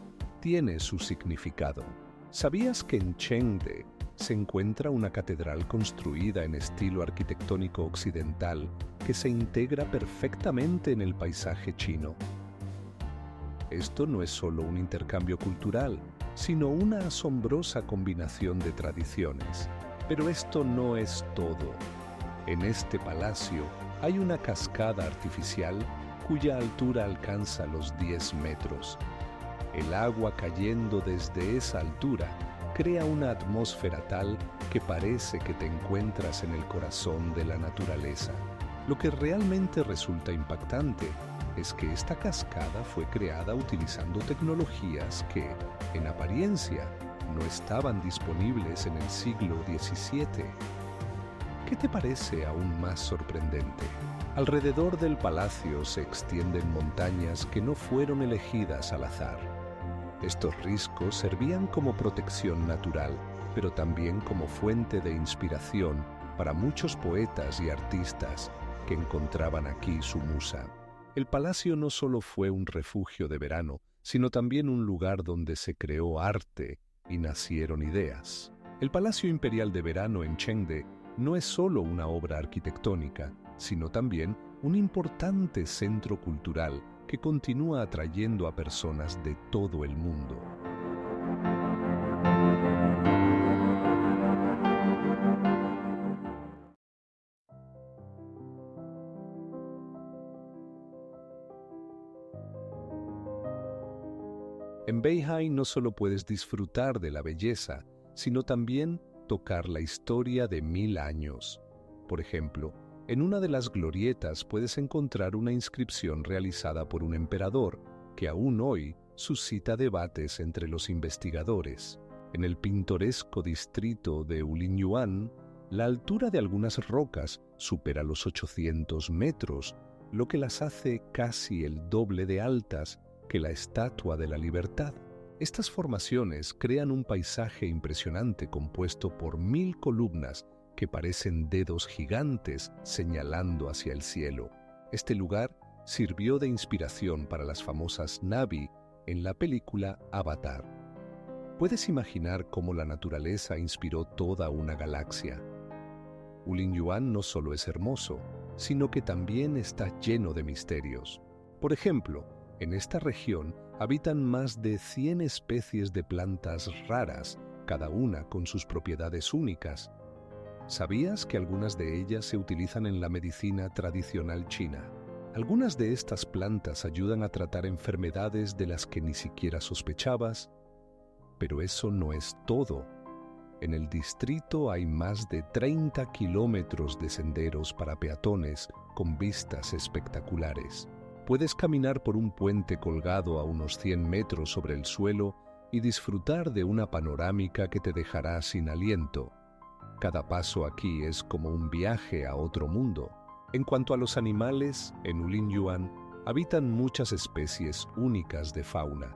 A: tiene su significado. ¿Sabías que en Chengde se encuentra una catedral construida en estilo arquitectónico occidental que se integra perfectamente en el paisaje chino? Esto no es solo un intercambio cultural, sino una asombrosa combinación de tradiciones. Pero esto no es todo. En este palacio hay una cascada artificial cuya altura alcanza los 10 metros. El agua cayendo desde esa altura crea una atmósfera tal que parece que te encuentras en el corazón de la naturaleza. Lo que realmente resulta impactante es que esta cascada fue creada utilizando tecnologías que, en apariencia, no estaban disponibles en el siglo XVII. ¿Qué te parece aún más sorprendente? Alrededor del palacio se extienden montañas que no fueron elegidas al azar. Estos riscos servían como protección natural, pero también como fuente de inspiración para muchos poetas y artistas que encontraban aquí su musa. El palacio no solo fue un refugio de verano, sino también un lugar donde se creó arte y nacieron ideas. El Palacio Imperial de Verano en Chengde no es solo una obra arquitectónica, sino también un importante centro cultural que continúa atrayendo a personas de todo el mundo. En Beihai no solo puedes disfrutar de la belleza, sino también tocar la historia de 1000 años. Por ejemplo, en una de las glorietas puedes encontrar una inscripción realizada por un emperador que aún hoy suscita debates entre los investigadores. En el pintoresco distrito de Ulinyuan, la altura de algunas rocas supera los 800 metros, lo que las hace casi el doble de altas que la Estatua de la Libertad. Estas formaciones crean un paisaje impresionante compuesto por 1000 columnas que parecen dedos gigantes señalando hacia el cielo. Este lugar sirvió de inspiración para las famosas Na'vi en la película Avatar. Puedes imaginar cómo la naturaleza inspiró toda una galaxia. Ulinyuan no solo es hermoso, sino que también está lleno de misterios. Por ejemplo, en esta región habitan más de 100 especies de plantas raras, cada una con sus propiedades únicas. ¿Sabías que algunas de ellas se utilizan en la medicina tradicional china? Algunas de estas plantas ayudan a tratar enfermedades de las que ni siquiera sospechabas. Pero eso no es todo. En el distrito hay más de 30 kilómetros de senderos para peatones con vistas espectaculares. Puedes caminar por un puente colgado a unos 100 metros sobre el suelo y disfrutar de una panorámica que te dejará sin aliento. Cada paso aquí es como un viaje a otro mundo. En cuanto a los animales, en Ulinyuan habitan muchas especies únicas de fauna.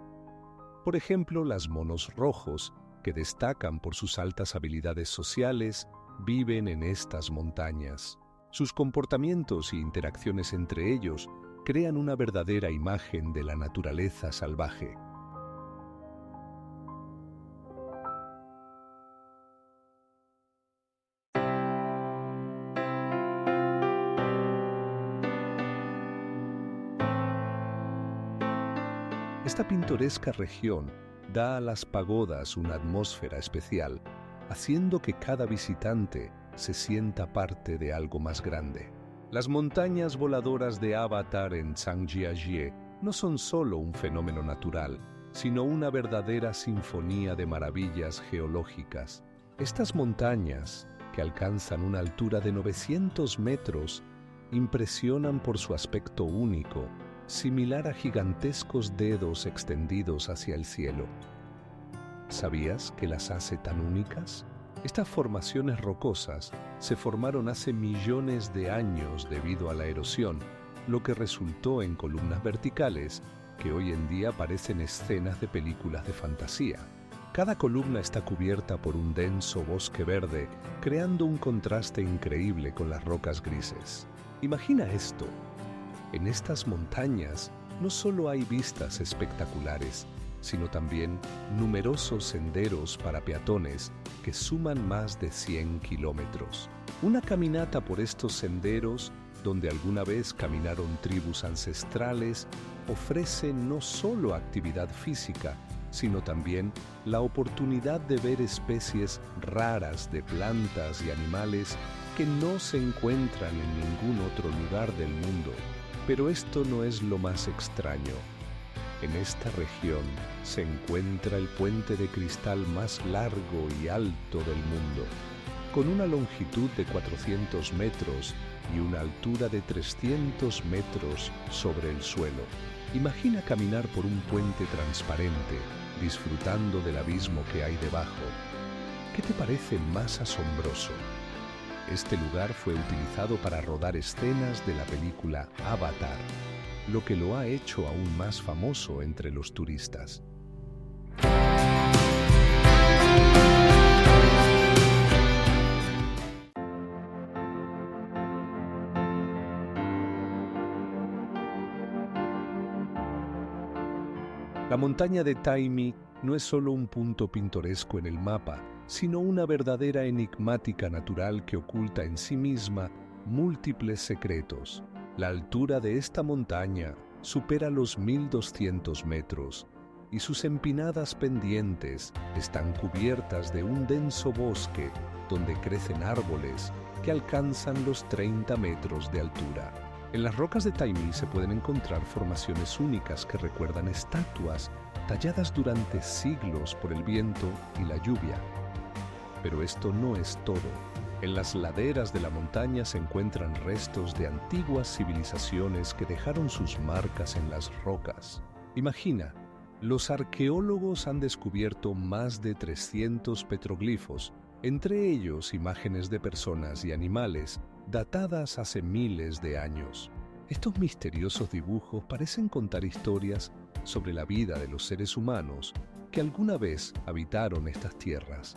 A: Por ejemplo, las monos rojos, que destacan por sus altas habilidades sociales, viven en estas montañas. Sus comportamientos e interacciones entre ellos crean una verdadera imagen de la naturaleza salvaje. Esta pintoresca región da a las pagodas una atmósfera especial, haciendo que cada visitante se sienta parte de algo más grande. Las montañas voladoras de Avatar en Zhangjiajie no son solo un fenómeno natural, sino una verdadera sinfonía de maravillas geológicas. Estas montañas, que alcanzan una altura de 900 metros, impresionan por su aspecto único similar a gigantescos dedos extendidos hacia el cielo. ¿Sabías qué las hace tan únicas? Estas formaciones rocosas se formaron hace millones de años debido a la erosión, lo que resultó en columnas verticales que hoy en día parecen escenas de películas de fantasía. Cada columna está cubierta por un denso bosque verde, creando un contraste increíble con las rocas grises. Imagina esto. En estas montañas no solo hay vistas espectaculares, sino también numerosos senderos para peatones que suman más de 100 kilómetros. Una caminata por estos senderos, donde alguna vez caminaron tribus ancestrales, ofrece no solo actividad física, sino también la oportunidad de ver especies raras de plantas y animales que no se encuentran en ningún otro lugar del mundo. Pero esto no es lo más extraño. En esta región se encuentra el puente de cristal más largo y alto del mundo, con una longitud de 400 metros y una altura de 300 metros sobre el suelo. Imagina caminar por un puente transparente, disfrutando del abismo que hay debajo. ¿Qué te parece más asombroso? Este lugar fue utilizado para rodar escenas de la película Avatar, lo que lo ha hecho aún más famoso entre los turistas. La montaña de Taimi no es solo un punto pintoresco en el mapa, sino una verdadera enigmática natural que oculta en sí misma múltiples secretos. La altura de esta montaña supera los 1200 metros y sus empinadas pendientes están cubiertas de un denso bosque donde crecen árboles que alcanzan los 30 metros de altura. En las rocas de Taimi se pueden encontrar formaciones únicas que recuerdan estatuas talladas durante siglos por el viento y la lluvia. Pero esto no es todo. En las laderas de la montaña se encuentran restos de antiguas civilizaciones que dejaron sus marcas en las rocas. Imagina, los arqueólogos han descubierto más de 300 petroglifos, entre ellos imágenes de personas y animales datadas hace miles de años. Estos misteriosos dibujos parecen contar historias sobre la vida de los seres humanos que alguna vez habitaron estas tierras.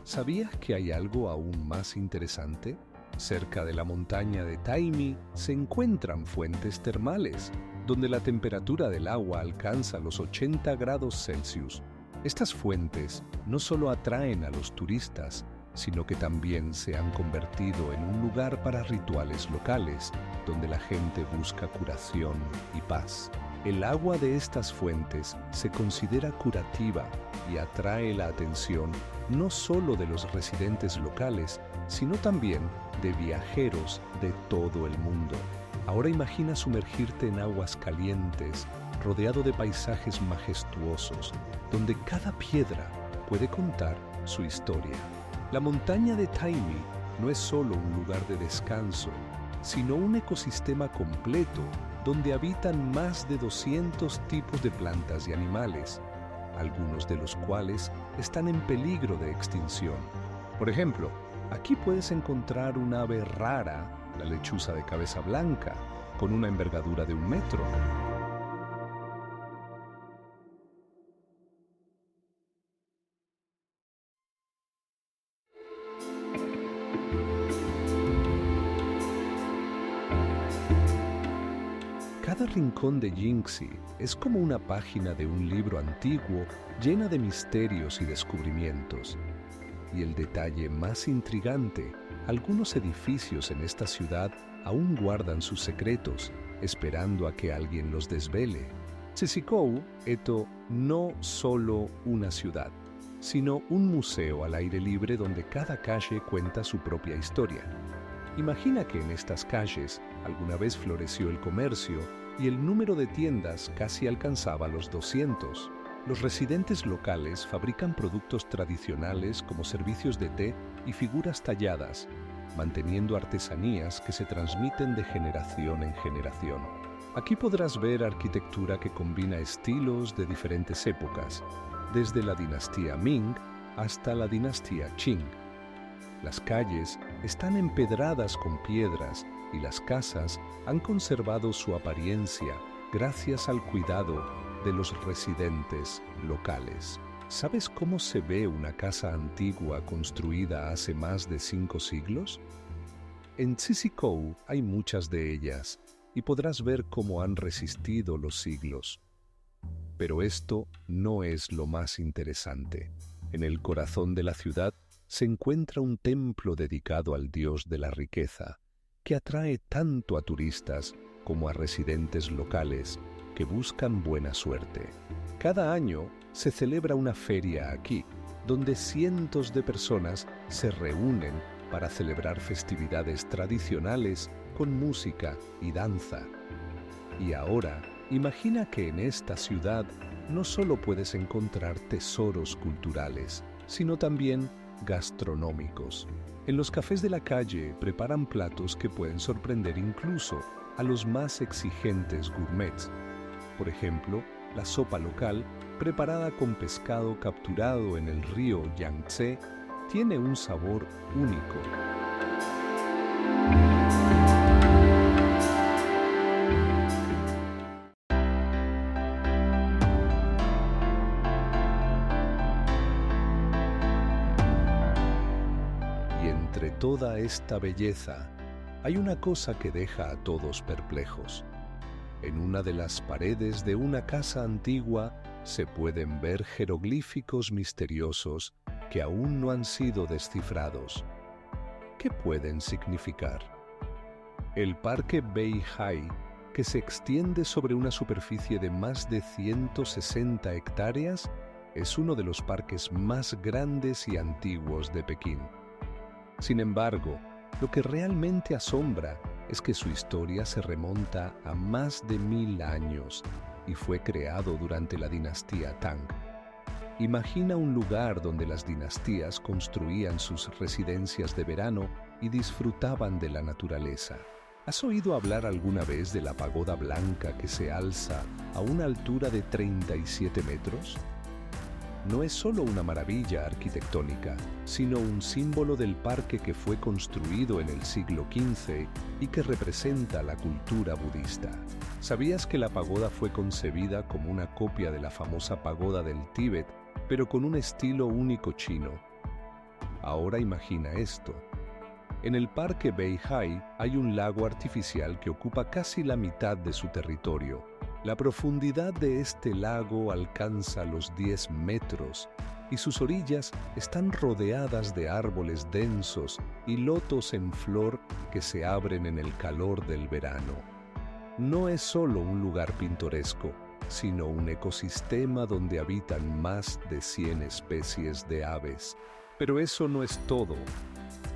A: ¿Sabías que hay algo aún más interesante? Cerca de la montaña de Taimi se encuentran fuentes termales, donde la temperatura del agua alcanza los 80 grados Celsius. Estas fuentes no solo atraen a los turistas, sino que también se han convertido en un lugar para rituales locales, donde la gente busca curación y paz. El agua de estas fuentes se considera curativa y atrae la atención no solo de los residentes locales, sino también de viajeros de todo el mundo. Ahora imagina sumergirte en aguas calientes, rodeado de paisajes majestuosos, donde cada piedra puede contar su historia. La montaña de Taimi no es solo un lugar de descanso, sino un ecosistema completo donde habitan más de 200 tipos de plantas y animales, algunos de los cuales están en peligro de extinción. Por ejemplo, aquí puedes encontrar un ave rara, la lechuza de cabeza blanca, con una envergadura de 1 metro. Cada rincón de Jingxi es como una página de un libro antiguo llena de misterios y descubrimientos. Y el detalle más intrigante, algunos edificios en esta ciudad aún guardan sus secretos, esperando a que alguien los desvele. Tsitsikou Eto no solo una ciudad, sino un museo al aire libre donde cada calle cuenta su propia historia. Imagina que en estas calles alguna vez floreció el comercio y el número de tiendas casi alcanzaba los 200. Los residentes locales fabrican productos tradicionales como servicios de té y figuras talladas, manteniendo artesanías que se transmiten de generación en generación. Aquí podrás ver arquitectura que combina estilos de diferentes épocas, desde la dinastía Ming hasta la dinastía Qing. Las calles están empedradas con piedras y las casas han conservado su apariencia gracias al cuidado de los residentes locales. ¿Sabes cómo se ve una casa antigua construida hace más de 5 siglos? En Tsitsikou hay muchas de ellas y podrás ver cómo han resistido los siglos. Pero esto no es lo más interesante. En el corazón de la ciudad se encuentra un templo dedicado al dios de la riqueza, que atrae tanto a turistas como a residentes locales que buscan buena suerte. Cada año se celebra una feria aquí, donde cientos de personas se reúnen para celebrar festividades tradicionales con música y danza. Y ahora, imagina que en esta ciudad no solo puedes encontrar tesoros culturales, sino también gastronómicos. En los cafés de la calle preparan platos que pueden sorprender incluso a los más exigentes gourmets. Por ejemplo, la sopa local, preparada con pescado capturado en el río Yangtze, tiene un sabor único. Y entre toda esta belleza, hay una cosa que deja a todos perplejos. En una de las paredes de una casa antigua se pueden ver jeroglíficos misteriosos que aún no han sido descifrados. ¿Qué pueden significar? El Parque Beihai, que se extiende sobre una superficie de más de 160 hectáreas, es uno de los parques más grandes y antiguos de Pekín. Sin embargo, lo que realmente asombra es que su historia se remonta a más de 1000 años y fue creado durante la dinastía Tang. Imagina un lugar donde las dinastías construían sus residencias de verano y disfrutaban de la naturaleza. ¿Has oído hablar alguna vez de la pagoda blanca que se alza a una altura de 37 metros? No es solo una maravilla arquitectónica, sino un símbolo del parque que fue construido en el siglo XV y que representa la cultura budista. ¿Sabías que la pagoda fue concebida como una copia de la famosa pagoda del Tíbet, pero con un estilo único chino? Ahora imagina esto. En el Parque Beihai hay un lago artificial que ocupa casi la mitad de su territorio. La profundidad de este lago alcanza los 10 metros y sus orillas están rodeadas de árboles densos y lotos en flor que se abren en el calor del verano. No es solo un lugar pintoresco, sino un ecosistema donde habitan más de 100 especies de aves. Pero eso no es todo.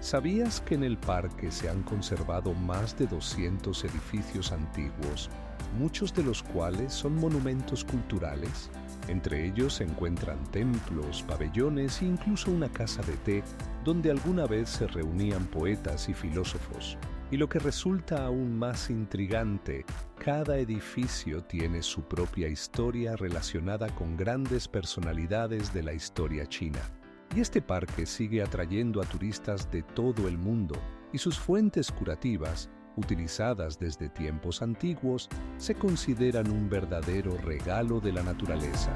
A: ¿Sabías que en el parque se han conservado más de 200 edificios antiguos, muchos de los cuales son monumentos culturales? Entre ellos se encuentran templos, pabellones e incluso una casa de té donde alguna vez se reunían poetas y filósofos. Y lo que resulta aún más intrigante, cada edificio tiene su propia historia relacionada con grandes personalidades de la historia china. Y este parque sigue atrayendo a turistas de todo el mundo, y sus fuentes curativas, utilizadas desde tiempos antiguos, se consideran un verdadero regalo de la naturaleza.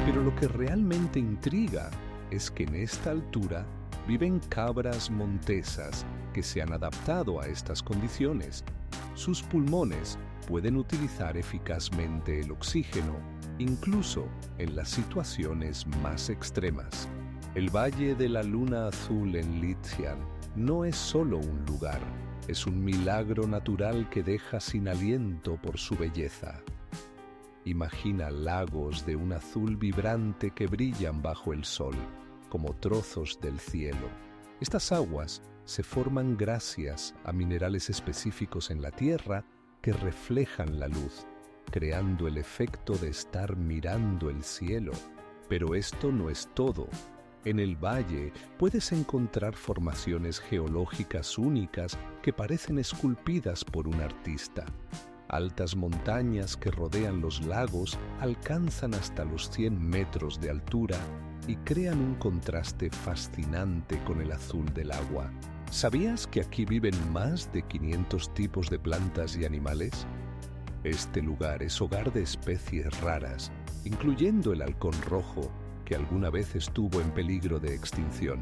A: Pero lo que realmente intriga es que en esta altura viven cabras montesas que se han adaptado a estas condiciones. Sus pulmones pueden utilizar eficazmente el oxígeno, incluso en las situaciones más extremas. El Valle de la Luna Azul en Lijiang no es solo un lugar, es un milagro natural que deja sin aliento por su belleza. Imagina lagos de un azul vibrante que brillan bajo el sol, como trozos del cielo. Estas aguas se forman gracias a minerales específicos en la tierra que reflejan la luz. creando el efecto de estar mirando el cielo. Pero esto no es todo. En el valle puedes encontrar formaciones geológicas únicas que parecen esculpidas por un artista. Altas montañas que rodean los lagos alcanzan hasta los 100 metros de altura y crean un contraste fascinante con el azul del agua. ¿Sabías que aquí viven más de 500 tipos de plantas y animales? Este lugar es hogar de especies raras, incluyendo el halcón rojo, que alguna vez estuvo en peligro de extinción.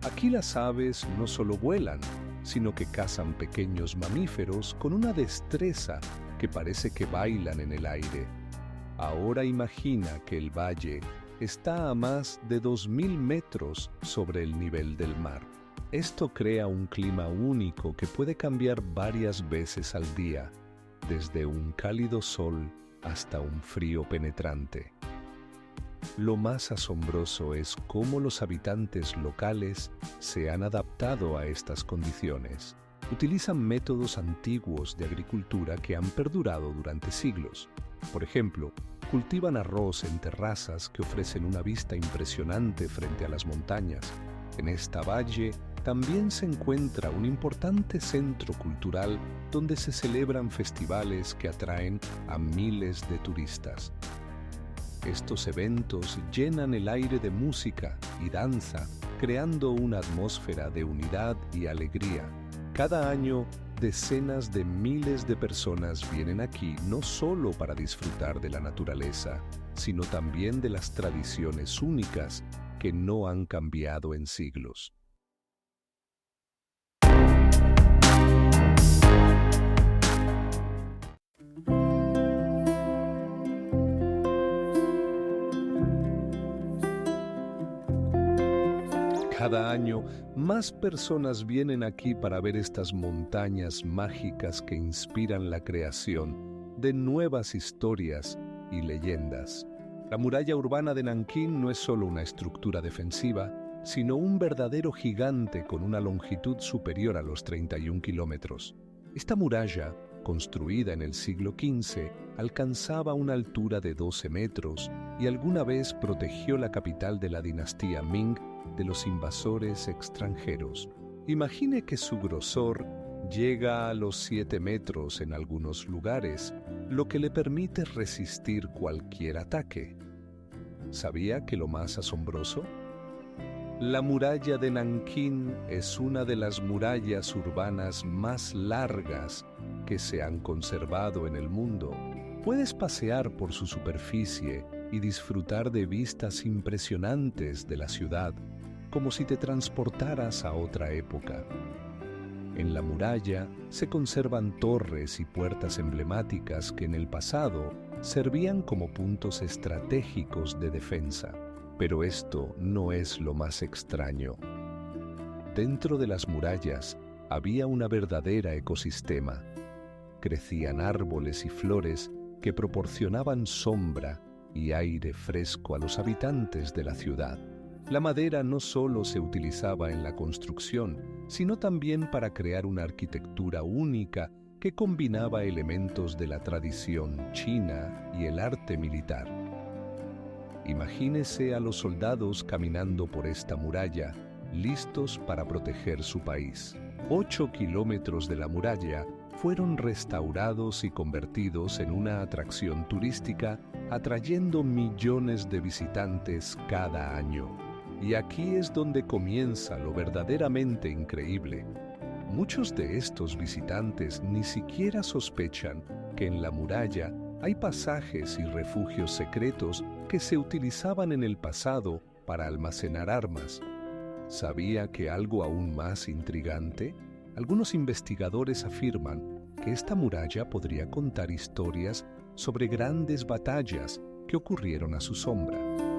A: Aquí las aves no solo vuelan, sino que cazan pequeños mamíferos con una destreza que parece que bailan en el aire. Ahora imagina que el valle está a más de 2000 metros sobre el nivel del mar. Esto crea un clima único que puede cambiar varias veces al día, desde un cálido sol hasta un frío penetrante. Lo más asombroso es cómo los habitantes locales se han adaptado a estas condiciones. Utilizan métodos antiguos de agricultura que han perdurado durante siglos. Por ejemplo, cultivan arroz en terrazas que ofrecen una vista impresionante frente a las montañas. En esta valle también se encuentra un importante centro cultural donde se celebran festivales que atraen a miles de turistas. Estos eventos llenan el aire de música y danza, creando una atmósfera de unidad y alegría. Cada año, decenas de miles de personas vienen aquí no solo para disfrutar de la naturaleza, sino también de las tradiciones únicas que no han cambiado en siglos. Cada año, más personas vienen aquí para ver estas montañas mágicas que inspiran la creación de nuevas historias y leyendas. La muralla urbana de Nankín no es solo una estructura defensiva, sino un verdadero gigante con una longitud superior a los 31 kilómetros. Esta muralla, construida en el siglo XV, alcanzaba una altura de 12 metros y alguna vez protegió la capital de la dinastía Ming de los invasores extranjeros. Imagine que su grosor llega a los 7 metros en algunos lugares, lo que le permite resistir cualquier ataque. ¿Sabía que lo más asombroso? La muralla de Nankín es una de las murallas urbanas más largas que se han conservado en el mundo. Puedes pasear por su superficie y disfrutar de vistas impresionantes de la ciudad, como si te transportaras a otra época. En la muralla se conservan torres y puertas emblemáticas que en el pasado servían como puntos estratégicos de defensa. Pero esto no es lo más extraño. Dentro de las murallas había una verdadera ecosistema. Crecían árboles y flores que proporcionaban sombra y aire fresco a los habitantes de la ciudad. La madera no solo se utilizaba en la construcción, sino también para crear una arquitectura única que combinaba elementos de la tradición china y el arte militar. Imagínese a los soldados caminando por esta muralla, listos para proteger su país. 8 kilómetros de la muralla fueron restaurados y convertidos en una atracción turística, atrayendo millones de visitantes cada año. Y aquí es donde comienza lo verdaderamente increíble. Muchos de estos visitantes ni siquiera sospechan que en la muralla hay pasajes y refugios secretos que se utilizaban en el pasado para almacenar armas. ¿Sabía que algo aún más intrigante? Algunos investigadores afirman que esta muralla podría contar historias sobre grandes batallas que ocurrieron a su sombra.